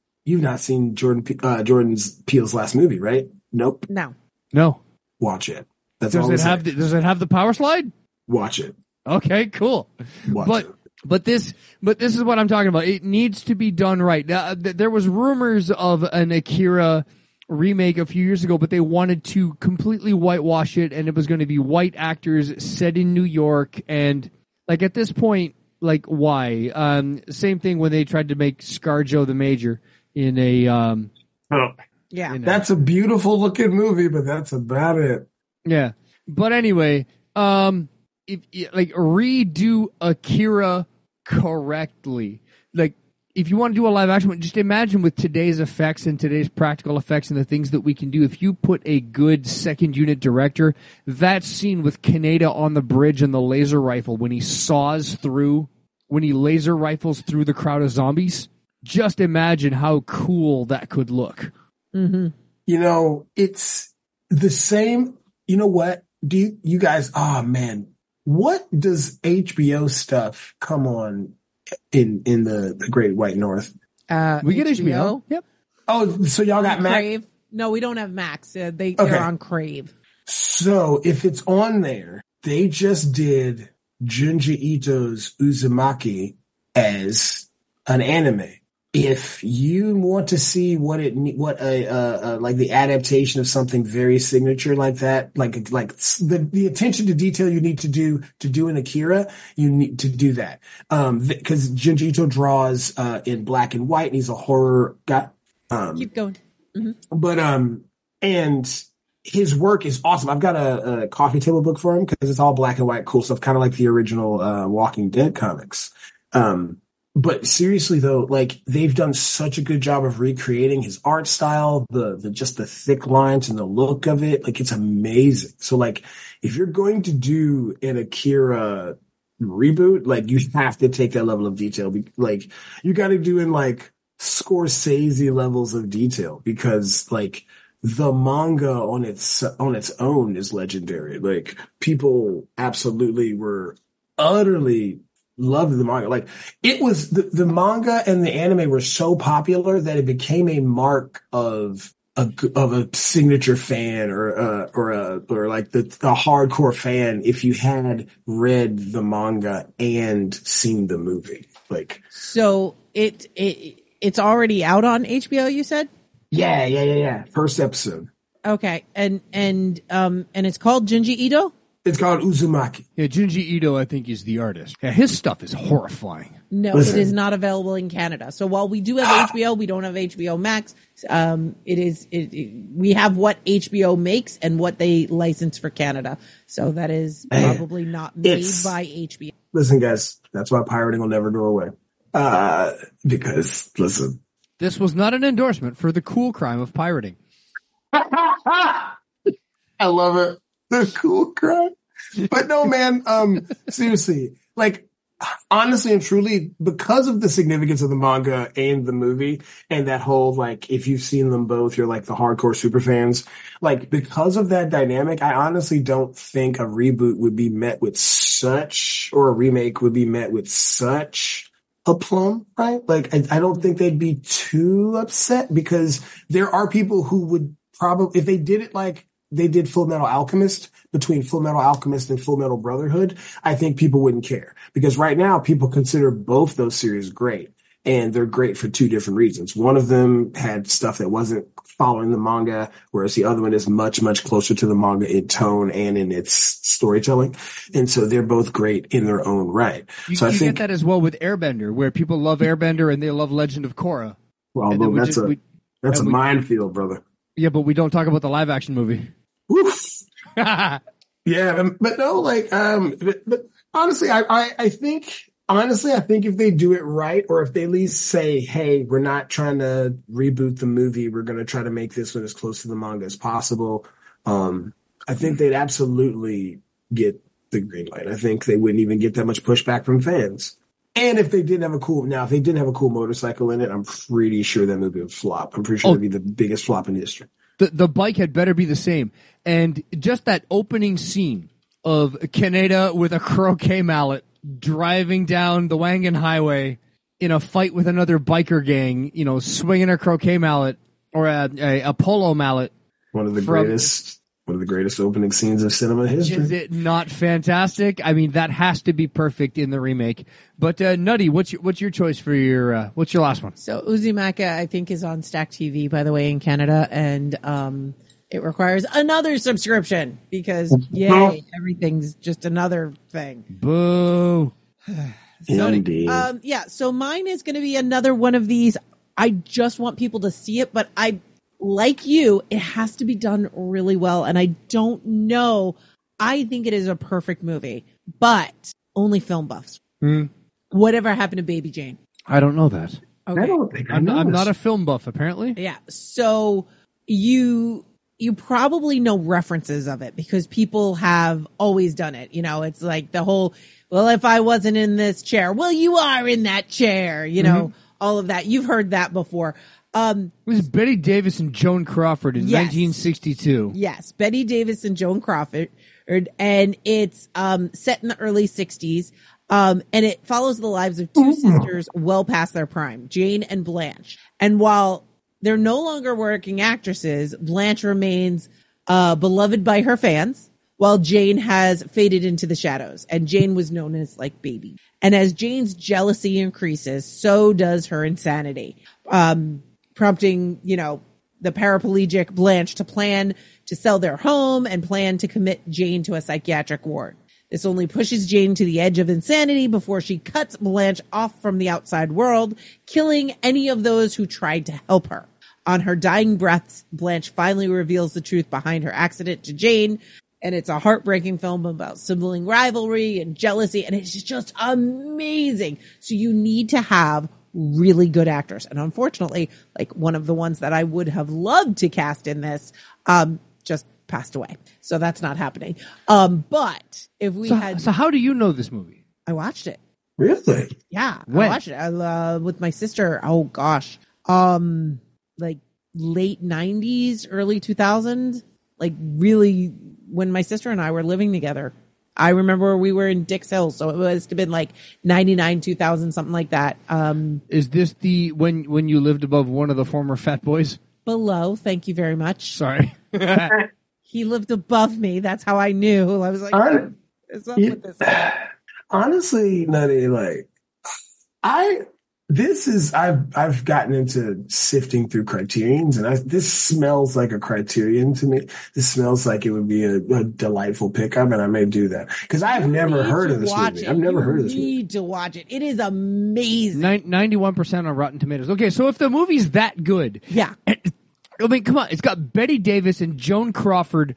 Peele's last movie, right? Nope. No. Watch it. Does it have the power slide? Watch it. Okay, cool. Watch it. But this is what I'm talking about. It needs to be done right. Now, there was rumors of an Akira remake a few years ago, but they wanted to completely whitewash it, and it was going to be white actors set in New York. And like at this point, like why? Same thing when they tried to make ScarJo the Major in a. That's a beautiful looking movie, but that's about it. Yeah, but anyway, if redo Akira correctly, like if you want to do a live action one, just imagine with today's effects and today's practical effects and the things that we can do, if you put a good second unit director, that scene with Kaneda on the bridge and the laser rifle when he laser rifles through the crowd of zombies, just imagine how cool that could look. Mm-hmm. You know, it's the same. You know what? Do you guys, oh man, what does HBO stuff come on in the Great White North? We get HBO. Yep. Oh, so y'all got Max? Crave? No, we don't have Max. They're on Crave. So if it's on there, they just did Junji Ito's Uzumaki as an anime. If you want to see what the adaptation of something very signature like that, like the attention to detail you need to do in Akira, you need to do that. Because Junji Ito draws in black and white, and he's a horror guy. Keep going. Mm-hmm. But and his work is awesome. I've got a coffee table book for him because it's all black and white, cool stuff, kind of like the original Walking Dead comics. But seriously though, like they've done such a good job of recreating his art style, the thick lines and the look of it. Like it's amazing. So like if you're going to do an Akira reboot, like you have to take that level of detail. Like you got to do in like Scorsese levels of detail because like the manga on its own is legendary. Like people absolutely were utterly loved the manga. Like it was the manga and the anime were so popular that it became a mark of a signature fan or like the hardcore fan if you had read the manga and seen the movie. Like so it's already out on HBO, you said? Yeah. First episode. Okay. And it's called Junji Ito? It's called Uzumaki. Yeah, Junji Ito, I think, is the artist. Yeah, his stuff is horrifying. No, Listen. It is not available in Canada. So while we do have HBO, we don't have HBO Max. We have what HBO makes and what they license for Canada. So that is probably not made by HBO. Listen, guys, that's why pirating will never go away. Because, listen. This was not an endorsement for the cool crime of pirating. I love it. The cool crime. But no, man, seriously, like, honestly and truly, because of the significance of the manga and the movie, and that whole, like, if you've seen them both, you're like the hardcore super fans. Like, because of that dynamic, I honestly don't think a reboot would be met with such, or a remake would be met with such aplomb, right? Like, I don't think they'd be too upset, because there are people who would probably, if they did it like they did Full Metal Alchemist, between Full Metal Alchemist and Full Metal Brotherhood, I think people wouldn't care. Because right now, people consider both those series great. And they're great for two different reasons. One of them had stuff that wasn't following the manga, whereas the other one is much, much closer to the manga in tone and in its storytelling. And so they're both great in their own right. So I think get that as well with Airbender, where people love Airbender and they love Legend of Korra. Well, that's a minefield, brother. Yeah, but we don't talk about the live action movie. Oof. Yeah, but no, like, but honestly, I think if they do it right, or if they at least say, hey, we're not trying to reboot the movie, we're going to try to make this one as close to the manga as possible. I think they'd absolutely get the green light. I think they wouldn't even get that much pushback from fans. And if they didn't have a cool motorcycle in it, I'm pretty sure that movie would flop. I'm pretty sure it'd be the biggest flop in history. The bike had better be the same. And just that opening scene of Kaneda with a croquet mallet driving down the Wangan Highway in a fight with another biker gang, swinging a croquet mallet or a polo mallet. One of the greatest opening scenes of cinema history. Is it not fantastic? I mean, that has to be perfect in the remake. But Nutty, what's your choice for what's your last one? So Uzumaki, I think, is on Stack TV, by the way, in Canada, and it requires another subscription because yay, everything's just another thing. Boo. Indeed. So mine is going to be another one of these. I just want people to see it, but like you, it has to be done really well. And I don't know. I think it is a perfect movie, but only film buffs. Whatever happened to Baby Jane? I don't know that. Okay. I don't think I'm not a film buff, apparently. Yeah. So you probably know references of it because people have always done it. It's like the whole, well, if I wasn't in this chair, well, you are in that chair, all of that. You've heard that before. It was Betty Davis and Joan Crawford in 1962. Yes, Betty Davis and Joan Crawford, and it's set in the early 60s, and it follows the lives of two sisters well past their prime, Jane and Blanche. And while they're no longer working actresses, Blanche remains beloved by her fans, while Jane has faded into the shadows, and Jane was known as like Baby. And as Jane's jealousy increases, so does her insanity. Prompting, the paraplegic Blanche to plan to sell their home and plan to commit Jane to a psychiatric ward. This only pushes Jane to the edge of insanity before she cuts Blanche off from the outside world, killing any of those who tried to help her. On her dying breaths, Blanche finally reveals the truth behind her accident to Jane, and it's a heartbreaking film about sibling rivalry and jealousy, and it's just amazing. So you need to have really good actors. And unfortunately, like one of the ones that I would have loved to cast in this, just passed away. So that's not happening. But if we So how do you know this movie? I watched it. Really? Yeah. When? I watched it with my sister. Oh gosh. Like late 90s, early 2000s, like really when my sister and I were living together. I remember we were in Dix Hill, so it must have been like 99, 2000, something like that. Is this the when you lived above one of the former fat boys? Below, thank you very much. Sorry. He lived above me. That's how I knew. I was like, what is up with this guy? Honestly, Nutty, like I've gotten into sifting through criterions, and this smells like a criterion to me. This smells like it would be a delightful pickup, and I may do that because I've never heard of this movie. I've never heard of this movie. You need to watch it. It is amazing. 91% on Rotten Tomatoes. Okay, so if the movie's that good, yeah. I mean, come on. It's got Betty Davis and Joan Crawford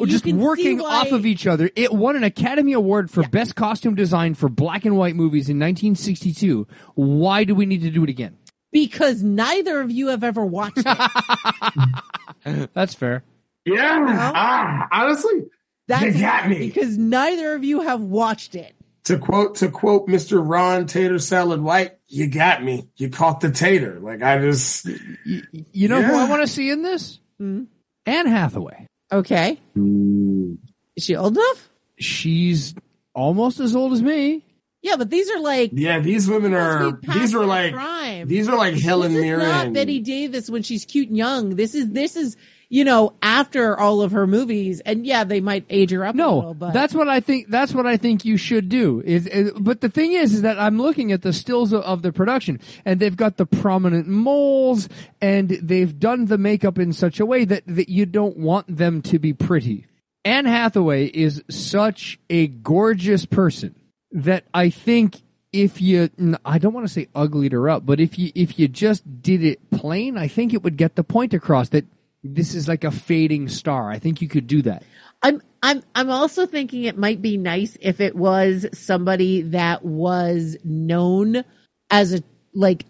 just working off of each other. It won an Academy Award for Best Costume Design for black and white movies in 1962. Why do we need to do it again? Because neither of you have ever watched it. That's fair. Yeah. Honestly, That's You got why, me. because neither of you have watched it. To quote Mr. Ron Tater Salad White, you got me. You caught the tater. Like I just, You know who I want to see in this? Mm. Anne Hathaway. Okay. Is she old enough? She's almost as old as me. Yeah, but these are like these women are these are like prime. These are like Helen This is Mirren. not Betty Davis when she's cute and young. This is after all of her movies, and yeah, they might age her up a little, but that's what I think. That's what I think you should do. But the thing is that I'm looking at the stills of the production, and they've got the prominent moles, and they've done the makeup in such a way that you don't want them to be pretty. Anne Hathaway is such a gorgeous person that I think if you, I don't want to say uglied her up, but if you just did it plain, I think it would get the point across that this is like a fading star. I think you could do that. I'm also thinking it might be nice if it was somebody that was known as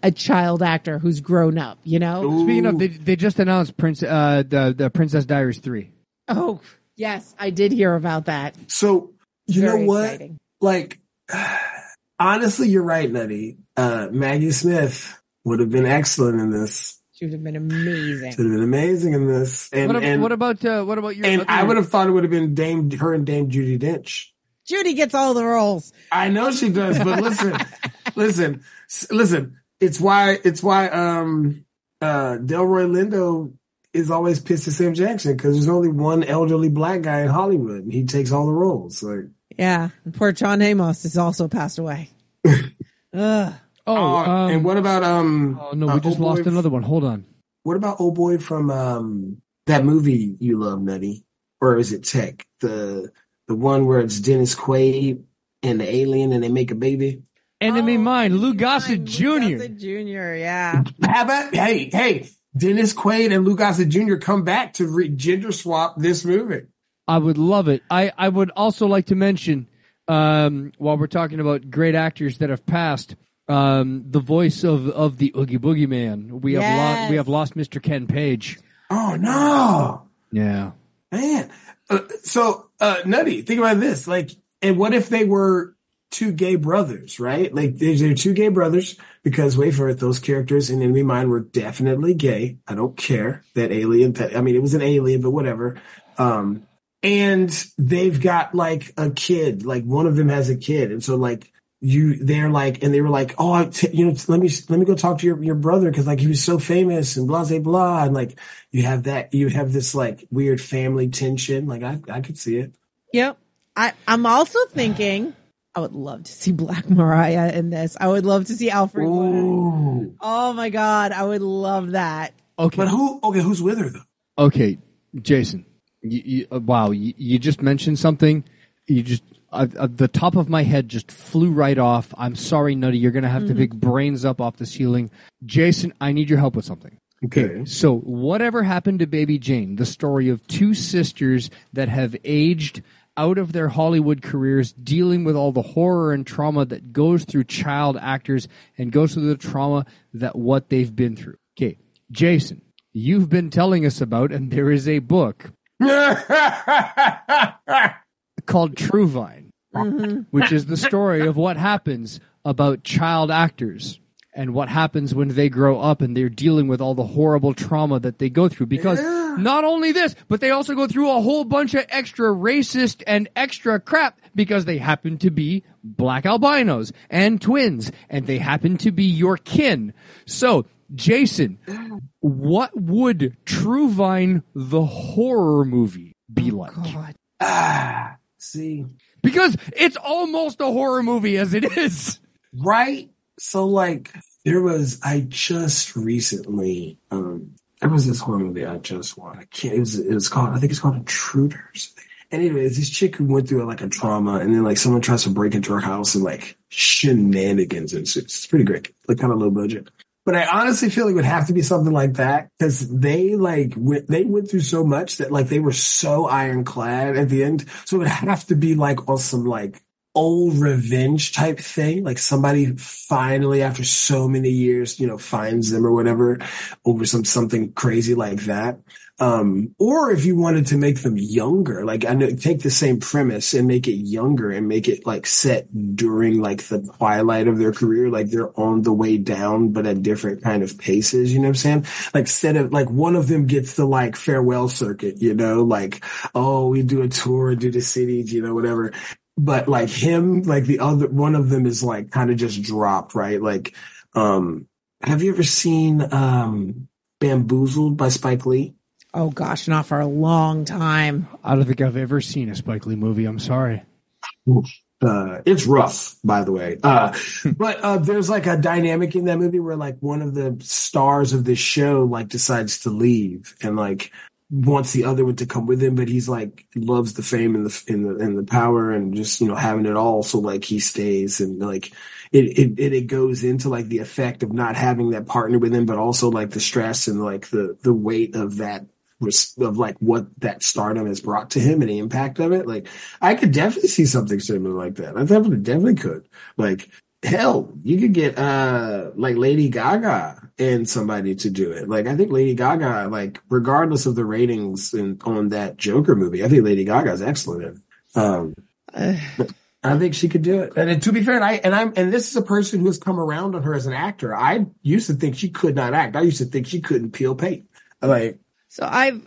a child actor who's grown up, Ooh. Speaking of, they just announced the Princess Diaries 3. Oh, yes, I did hear about that. So you Very know what? exciting. Like, honestly, you're right, Nutty. Maggie Smith would have been excellent in this. She would have been amazing. Should have been amazing in this. And what about your? And I would have thought it would have been Dame Judi Dench. Judy gets all the roles. I know she does, but listen. It's why Delroy Lindo is always pissed at Sam Jackson because there's only one elderly black guy in Hollywood, and he takes all the roles. Like, yeah, and poor John Amos has also passed away. Ugh. And what about Oh no, we just lost another one. Hold on. What about old boy from that movie you love, Nutty? Or is it Tech? The one where it's Dennis Quaid and the alien and they make a baby? Enemy Mine, Lou Gossett Jr. Lou Gossett Jr., yeah. How about, hey, Dennis Quaid and Lou Gossett Jr. come back to gender swap this movie. I would love it. I would also like to mention, while we're talking about great actors that have passed, the voice of the Oogie Boogie Man. We have lost Mr. Ken Page. Oh no! Yeah, man. So Nutty, think about this. Like, and what if they were two gay brothers, right? Like, they're two gay brothers because wait for it, those characters in Enemy Mine were definitely gay. I don't care that alien. I mean, it was an alien, but whatever. And they've got like a kid. Like one of them has a kid, and so like. They were like, oh, let me go talk to your brother because like he was so famous and blah blah blah, and like you have this like weird family tension. Like I could see it. Yep. I'm also thinking I would love to see Black Mariah in this. I would love to see Alfred Woodard. Oh my God, I would love that. Okay, but who's with her though? Okay, Jason, you just mentioned something. You just. The top of my head just flew right off. I'm sorry, Nutty. You're going to have to pick brains up off the ceiling. Jason, I need your help with something. Okay. So whatever happened to Baby Jane, the story of two sisters that have aged out of their Hollywood careers, dealing with all the horror and trauma that goes through child actors and goes through the trauma that what they've been through. Okay. Jason, you've been telling us about, and there is a book called True Vine, which is the story of what happens about child actors and what happens when they grow up and they're dealing with all the horrible trauma that they go through. Because not only this, but they also go through a whole bunch of extra racist and extra crap because they happen to be black albinos and twins, and they happen to be your kin. So, Jason, what would True Vine, the horror movie, be like? God. See, because it's almost a horror movie as it is, right? So, like, I just recently, there was this horror movie I just watched. I think it's called Intruders. And anyways, this chick who went through like a trauma, and then like someone tries to break into her house and like shenanigans ensues. It's pretty great, like kind of low budget. But I honestly feel like it would have to be something like that because they went through so much that like they were so ironclad at the end. So it would have to be like on some like old revenge type thing. Like somebody finally, after so many years, finds them or whatever over something crazy like that. Or if you wanted to make them younger, like I know, take the same premise and make it younger and make it like set during like the twilight of their career, like they're on the way down, but at different kind of paces, you know what I'm saying? Like instead of like one of them gets the like farewell circuit, like, oh, we do a tour, do the cities, whatever. But like him, like the other one of them is like kind of just dropped, right? Like, have you ever seen Bamboozled by Spike Lee? Oh gosh, not for a long time. I don't think I've ever seen a Spike Lee movie. I'm sorry. It's rough, by the way. But there's like a dynamic in that movie where like one of the stars of this show like decides to leave and like wants the other one to come with him, but he's like loves the fame and the power and just having it all. So like he stays and like it goes into like the effect of not having that partner with him, but also like the stress and like the weight of that. Of like what that stardom has brought to him and the impact of it. Like I could definitely see something similar like that. I definitely could. Like hell, you could get like Lady Gaga and somebody to do it. Like I think Lady Gaga, like regardless of the ratings on that Joker movie, I think Lady Gaga is excellent in. I think she could do it. And to be fair, and this is a person who has come around on her as an actor. I used to think she could not act. I used to think she couldn't peel paint. Like. So I've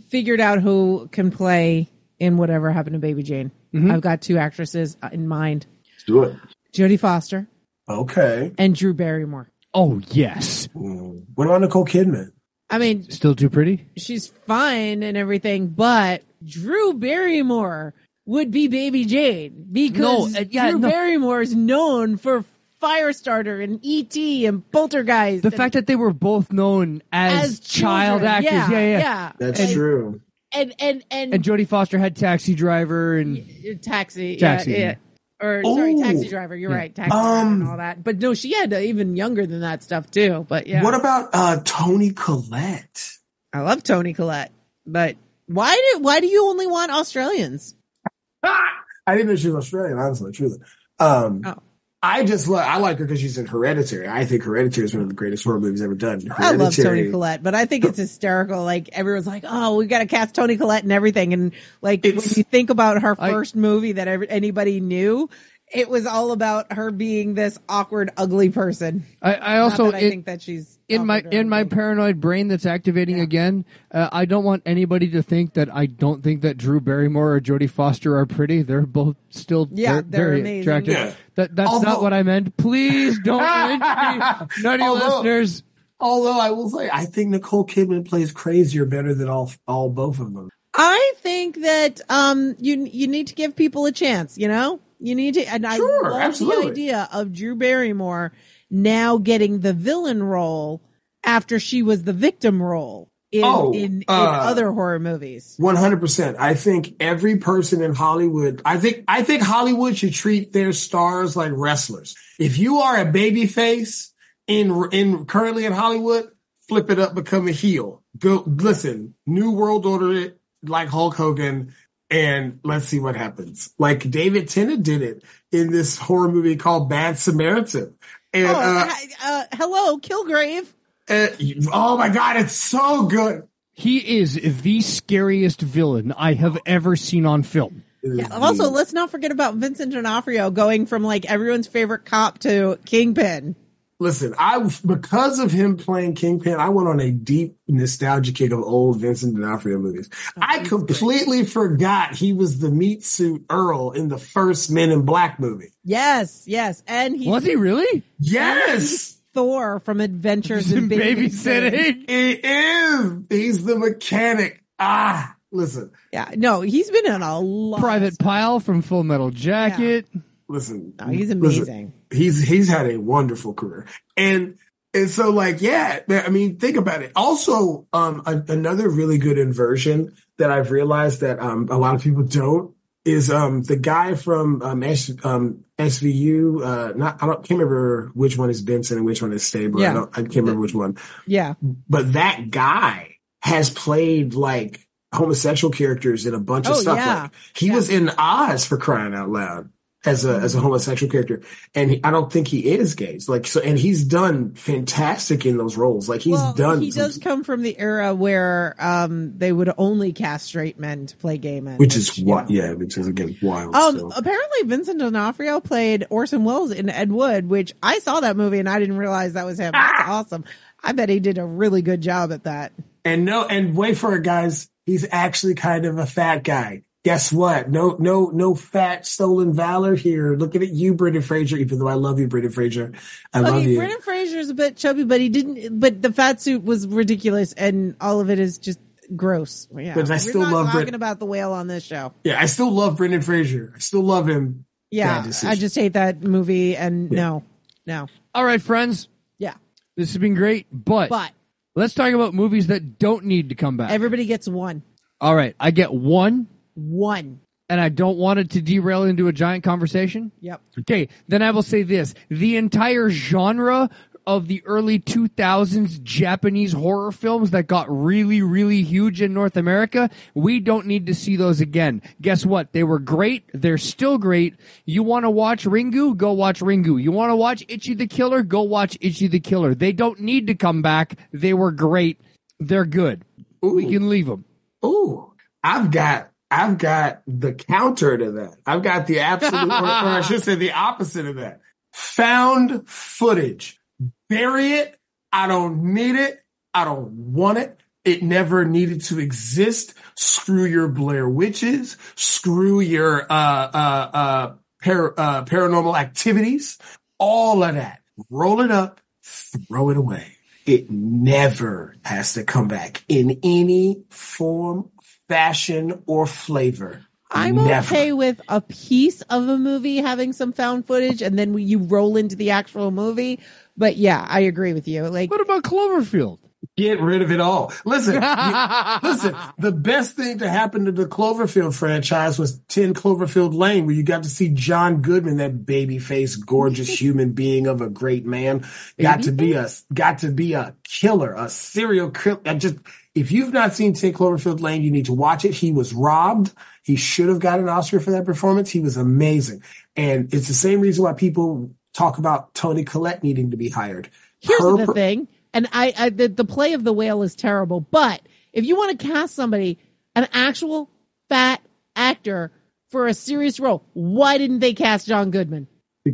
figured out who can play in Whatever Happened to Baby Jane. Mm-hmm. I've got two actresses in mind. Let's do it. Jodie Foster. Okay. And Drew Barrymore. Oh, yes. What about Nicole Kidman? I mean, still too pretty? She's fine and everything, but Drew Barrymore would be Baby Jane because Drew Barrymore is known for Firestarter and E.T. and Poltergeist. The fact that they were both known as child actors. Yeah. That's true. And Jodie Foster had Taxi Driver and Taxi. Yeah. Taxi Driver. You're right. Taxi Driver and all that. But no, she had even younger than that stuff too. But yeah. What about Toni Collette? I love Toni Collette, but why do you only want Australians? I didn't know she was Australian, honestly, truly. I like her because she's in Hereditary. I think Hereditary is one of the greatest horror movies ever done. I love Toni Collette, but I think it's hysterical. Like everyone's like, "Oh, we got to cast Toni Collette and everything." And like when you think about her first movie that anybody knew, it was all about her being this awkward, ugly person. I also think that she's in my paranoid brain that's activating again. I don't want anybody to think that I don't think that Drew Barrymore or Jodie Foster are pretty. They're both still they're very amazing. Attractive. Yeah. That's not what I meant. Please don't lynch me, Nutty listeners. Although I will say, I think Nicole Kidman plays crazier better than all both of them. I think that you need to give people a chance. You need to, and I love absolutely. the idea of Drew Barrymore now getting the villain role after she was the victim role in other horror movies. 100%. I think every person in Hollywood, I think Hollywood should treat their stars like wrestlers. If you are a baby face in currently in Hollywood, flip it up, become a heel. Go listen, New World Order it like Hulk Hogan. And let's see what happens. Like David Tennant did it in this horror movie called Bad Samaritan. And hello, Kilgrave. Oh my God, it's so good. He is the scariest villain I have ever seen on film. Yeah, also, let's not forget about Vincent D'Onofrio going from like everyone's favorite cop to Kingpin. Listen, because of him playing Kingpin, I went on a deep nostalgia kick of old Vincent D'Onofrio movies. I completely forgot he was the meat suit Earl in the first Men in Black movie. Yes. And was he really? Yes. Thor from Adventures in Babysitting. He is. He's the mechanic. Listen. Yeah, no, he's been in a lot. Private Pile from Full Metal Jacket. Yeah. Listen, he's amazing. He's had a wonderful career, and so like I mean, think about it. Also, another really good inversion that I've realized that a lot of people don't is the guy from SVU. I can't remember which one is Benson and which one is Stabler. Yeah. I can't remember which one. Yeah, but that guy has played like homosexual characters in a bunch of stuff. Yeah. Like he was in Oz, for crying out loud. as a homosexual character, and I don't think he is gay. Like, so, and he's done fantastic in those roles. Like, he does come from the era where they would only cast straight men to play gay men, which is again wild. Apparently Vincent D'Onofrio played Orson Welles in Ed Wood, which I saw that movie and I didn't realize that was him. That's awesome. I bet he did a really good job at that. And wait for it, guys. He's actually kind of a fat guy. Guess what? No fat stolen valor here. Looking at you, Brendan Fraser, even though I love you, Brendan Fraser. I love you. Brendan Fraser's a bit chubby, but the fat suit was ridiculous and all of it is just gross. Yeah. But I still love talking about the whale on this show. Yeah, I still love Brendan Fraser. I still love him. Yeah, I just hate that movie and no. All right, friends. Yeah. This has been great, but let's talk about movies that don't need to come back. Everybody gets one. All right, I get one. One. And I don't want it to derail into a giant conversation? Yep. Okay, then I will say this. The entire genre of the early 2000s Japanese horror films that got really, really huge in North America, we don't need to see those again. Guess what? They were great. They're still great. You want to watch Ringu? Go watch Ringu. You want to watch Ichi the Killer? Go watch Ichi the Killer. They don't need to come back. They were great. They're good. Ooh. We can leave them. Ooh, I've got the counter to that. I've got the absolute, or I should say the opposite of that. Found footage. Bury it. I don't need it. I don't want it. It never needed to exist. Screw your Blair Witches. Screw your paranormal activities. All of that. Roll it up. Throw it away. It never has to come back in any form, fashion, or flavor. I'm okay with a piece of a movie having some found footage and then you roll into the actual movie. But yeah, I agree with you. Like, what about Cloverfield? Get rid of it all. Listen, the best thing to happen to the Cloverfield franchise was 10 Cloverfield Lane, where you got to see John Goodman, that baby-faced, gorgeous human being of a great man, got to be a killer, a serial killer. If you've not seen 10 Cloverfield Lane, you need to watch it. He was robbed. He should have got an Oscar for that performance. He was amazing. And it's the same reason why people talk about Toni Collette needing to be hired. Here's the thing. And the play of the whale is terrible. But if you want to cast somebody, an actual fat actor for a serious role, why didn't they cast John Goodman?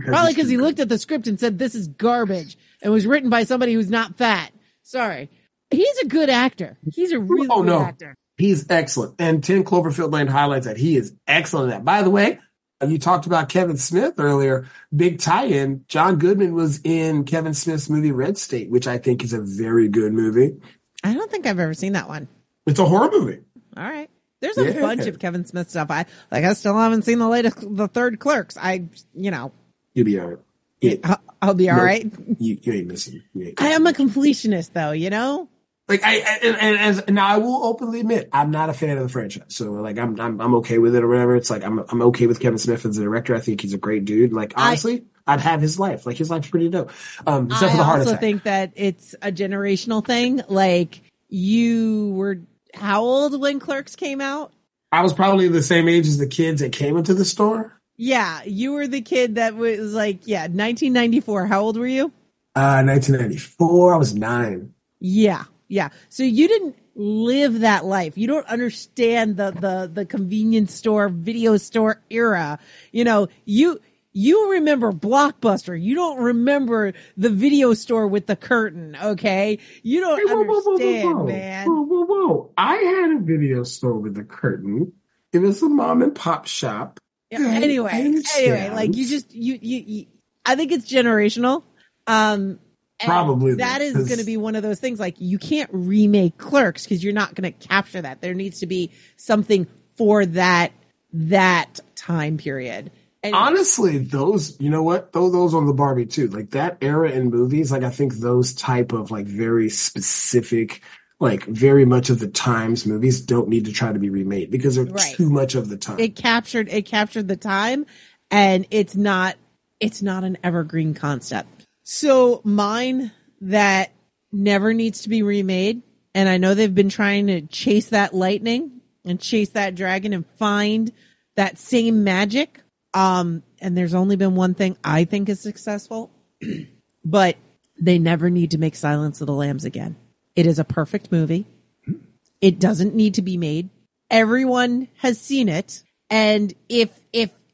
Probably because he looked at the script and said, this is garbage. And was written by somebody who's not fat. Sorry. He's a good actor. He's a really good actor. He's excellent. And 10 Cloverfield Lane highlights that. He is excellent at that. By the way, you talked about Kevin Smith earlier. Big tie-in. John Goodman was in Kevin Smith's movie Red State, which I think is a very good movie. I don't think I've ever seen that one. It's a horror movie. All right. There's a bunch of Kevin Smith stuff. I still haven't seen the third Clerks. You'll be all right. Yeah. I'll be all right. You ain't missing. I am a completionist, though. You know. Like now I will openly admit I'm not a fan of the franchise. So like I'm okay with it or whatever. It's like I'm okay with Kevin Smith as a director. I think he's a great dude. Like honestly, I'd have his life. Like his life's pretty dope. Except for the heart attack. I also think that it's a generational thing. Like you were how old when Clerks came out? I was probably the same age as the kids that came into the store. Yeah, you were the kid that was like 1994. How old were you? 1994. I was 9. Yeah. Yeah. So you didn't live that life. You don't understand the convenience store, video store era. You know, you remember Blockbuster. You don't remember the video store with the curtain. Okay. You don't understand, man. Whoa. I had a video store with a curtain. It was a mom and pop shop. Yeah, anyway, like you I think it's generational. Probably that is going to be one of those things. Like you can't remake Clerks because you're not going to capture that. There needs to be something for that time period. And honestly, those, you know what? Those on the Barbie too. Like that era in movies. Like I think those type of like very specific, like very much of the times movies don't need to try to be remade because they're too much of the time. It captured the time, and it's not an evergreen concept. So mine that never needs to be remade, and I know they've been trying to chase that lightning and chase that dragon and find that same magic. And and there's only been one thing I think is successful, but they never need to make Silence of the Lambs again. It is a perfect movie. It doesn't need to be made. Everyone has seen it. And if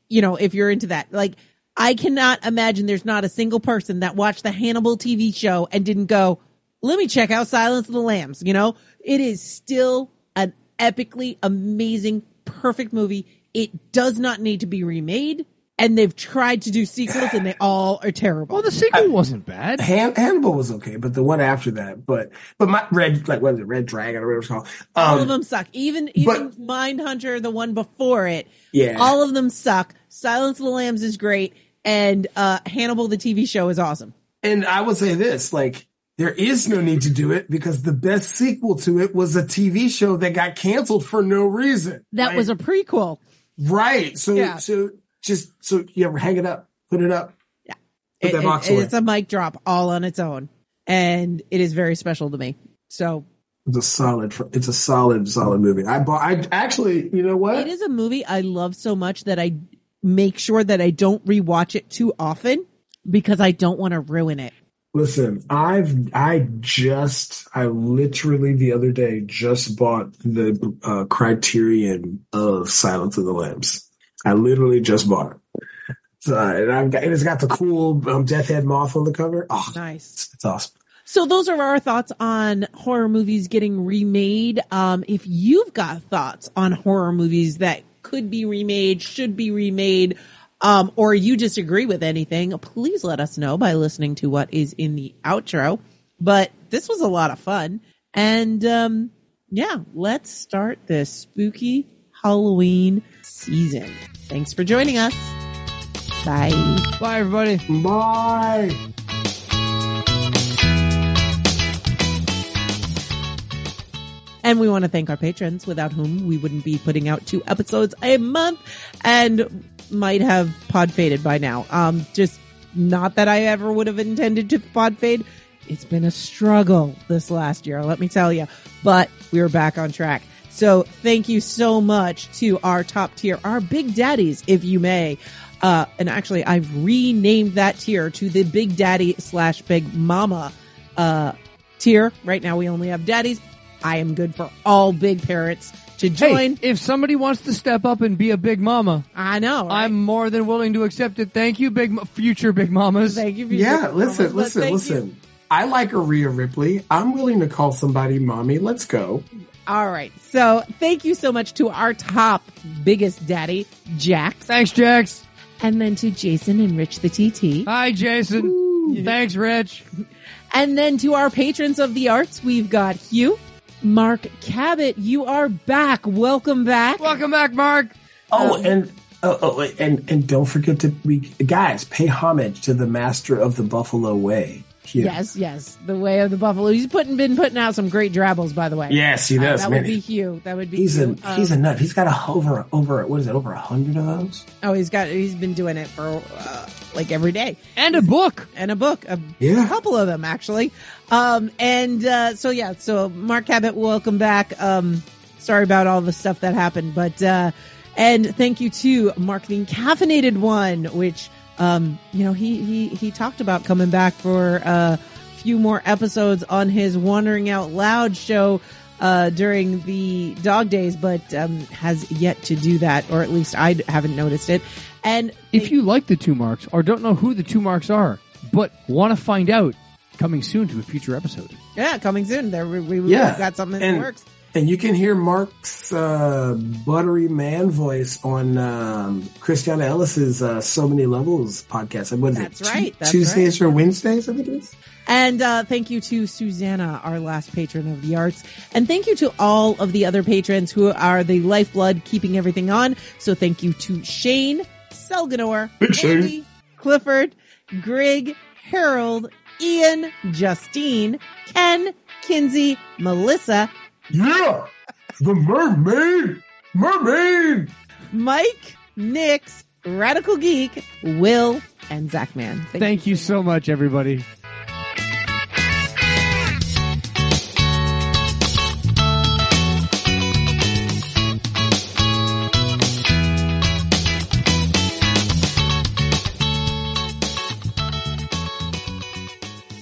you're into that, like, I cannot imagine there's not a single person that watched the Hannibal TV show and didn't go, let me check out Silence of the Lambs. It is still an epically amazing, perfect movie. It does not need to be remade. And they've tried to do sequels, and they all are terrible. Well, the sequel wasn't bad. Hannibal was okay, but the one after that, but my Red Dragon or whatever it's called. All of them suck. Even Mindhunter, the one before it. Yeah. All of them suck. Silence of the Lambs is great, and Hannibal, the TV show, is awesome. And I would say this, like, there is no need to do it because the best sequel to it was a TV show that got canceled for no reason. That was a prequel. Right. So you ever hang it up, put it up. Yeah. Put that box away. It's a mic drop all on its own. And it is very special to me. So it's a solid movie. I actually, you know what? It is a movie I love so much that I make sure that I don't rewatch it too often because I don't want to ruin it. Listen, I literally the other day just bought the Criterion of Silence of the Lambs. I literally just bought it. So, and it's got the cool Death Head Moth on the cover. Oh, nice. It's awesome. So those are our thoughts on horror movies getting remade. If you've got thoughts on horror movies that could be remade, should be remade, or you disagree with anything, please let us know by listening to what is in the outro. But this was a lot of fun. And let's start this spooky Halloween season. Thanks for joining us. Bye. Bye, everybody. Bye. And we want to thank our patrons, without whom we wouldn't be putting out 2 episodes a month and might have pod faded by now. Just not that I ever would have intended to pod fade. It's been a struggle this last year, let me tell you. But we're back on track. So thank you so much to our top tier, our big daddies, if you may. And actually, I've renamed that tier to the Big Daddy / Big Mama tier. Right now, we only have daddies. I am good for all big parents to join. Hey, if somebody wants to step up and be a big mama, I know. Right? I'm more than willing to accept it. Thank you, future big mamas. Thank you. Yeah, listen. I like a Rhea Ripley. I'm willing to call somebody mommy. Let's go. All right. So thank you so much to our top biggest daddy, Jax. Thanks, Jax. And then to Jason and Rich the TT. Hi, Jason. Ooh. Thanks, Rich. And then to our patrons of the arts, we've got Hugh. Mark Cabot, you are back. Welcome back. Welcome back, Mark. And don't forget to guys, pay homage to the master of the Buffalo Way. Hugh. Yes, the way of the buffalo. He's been putting out some great drabbles, by the way. Yes, he does. That would be Hugh. That would be. He's Hugh. He's a nut. He's got over what is it? Over 100 of those. Oh, he's been doing it for like every day. And a book. A couple of them actually. So Mark Cabot, welcome back. Sorry about all the stuff that happened, but and thank you to Marketing Caffeinated One, which. He talked about coming back for a few more episodes on his Wandering Out Loud show during the dog days, but has yet to do that, or at least I haven't noticed it. And if you like the 2 Marks or don't know who the 2 Marks are, but want to find out, coming soon to a future episode. Yeah, coming soon. We've got something in the works. And you can hear Mark's buttery man voice on Christiana Ellis's So Many Levels podcast. What is That's it? Right. That's Tuesdays or Wednesdays, I think it is. And thank you to Susanna, our last patron of the arts. And thank you to all of the other patrons who are the lifeblood keeping everything on. So thank you to Shane, Selganor, Andy, Clifford, Greg, Harold, Ian, Justine, Ken, Kinsey, Melissa, yeah, the mermaid, Mike, Nix, Radical Geek, Will, and Zachman. Thank you so much, everybody.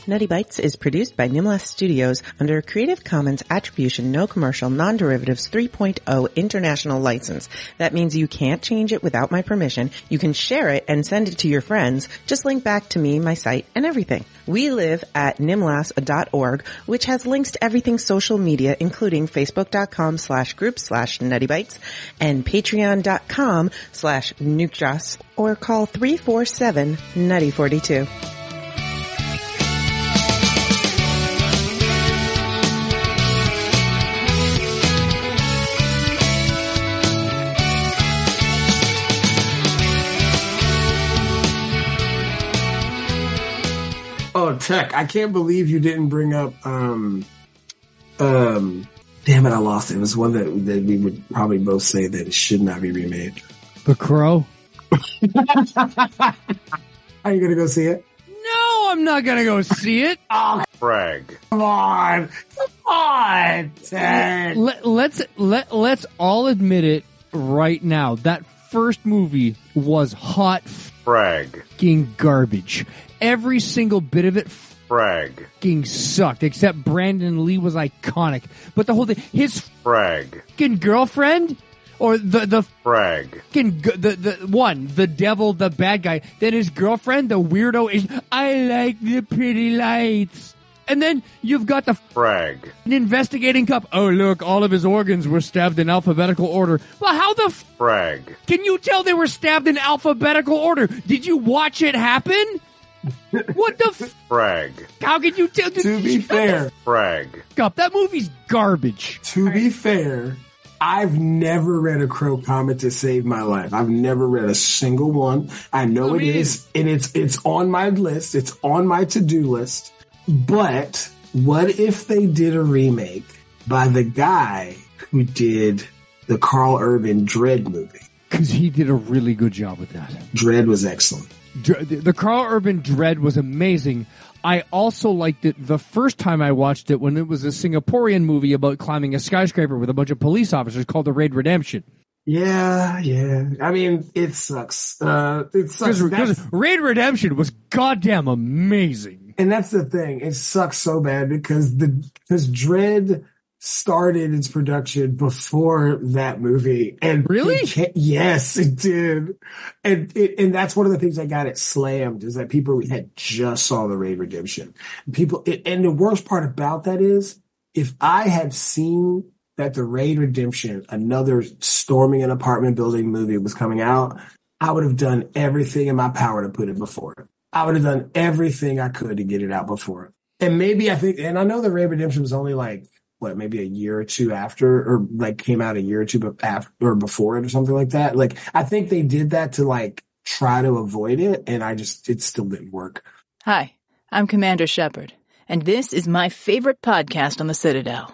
Nutty Bites is produced by Nimlas Studios under a Creative Commons Attribution No Commercial Non-Derivatives 3.0 International License. That means you can't change it without my permission. You can share it and send it to your friends. Just link back to me, my site, and everything. We live at nimlas.org, which has links to everything social media, including facebook.com/group/nuttybites and patreon.com/nukejoss, or call 347-NUTTY42. Oh, Tech, I can't believe you didn't bring up, damn it, I lost it. It was one that we would probably both say that it should not be remade. The Crow? Are you going to go see it? No, I'm not going to go see it. Oh, Brag. come on, Tech. Let's all admit it right now. That first movie was hot Brag. fucking garbage. Every single bit of it Brag. fucking sucked, except Brandon Lee was iconic. But the whole thing, his Brag. fucking girlfriend, or the Brag. fucking the devil, the bad guy, then his girlfriend, the weirdo, is, I like the pretty lights. And then you've got the Brag. an investigating cop. Oh, look, all of his organs were stabbed in alphabetical order. Well, how the Brag. can you tell they were stabbed in alphabetical order? Did you watch it happen? What the Brag. How can you tell? To be fair, Brag. Up, that movie's garbage. to be fair, I've never read a Crow comic to save my life. I've never read a single one. I know it is, and it's on my list. It's on my to-do list. But what if they did a remake by the guy who did the Carl Urban Dredd movie? Because he did a really good job with that. Dredd was excellent. The Carl Urban Dredd was amazing. I also liked it the first time I watched it when it was a Singaporean movie about climbing a skyscraper with a bunch of police officers called The Raid Redemption. Yeah. I mean, it sucks. It sucks. Because Raid Redemption was goddamn amazing. And that's the thing. It sucks so bad because Dredd started its production before that movie. And really? Yes, it did. And that's one of the things that got it slammed is that people had just saw the Raid Redemption. And the worst part about that is if I had seen that the Raid Redemption, another storming an apartment building movie, was coming out, I would have done everything in my power to put it before it. I would have done everything I could to get it out before it. And maybe and I know the Raid Redemption was only maybe a year or two after, or came out a year or two after or before it or something like that. I think they did that to try to avoid it, and it still didn't work. Hi, I'm Commander Shepard, and this is my favorite podcast on the Citadel.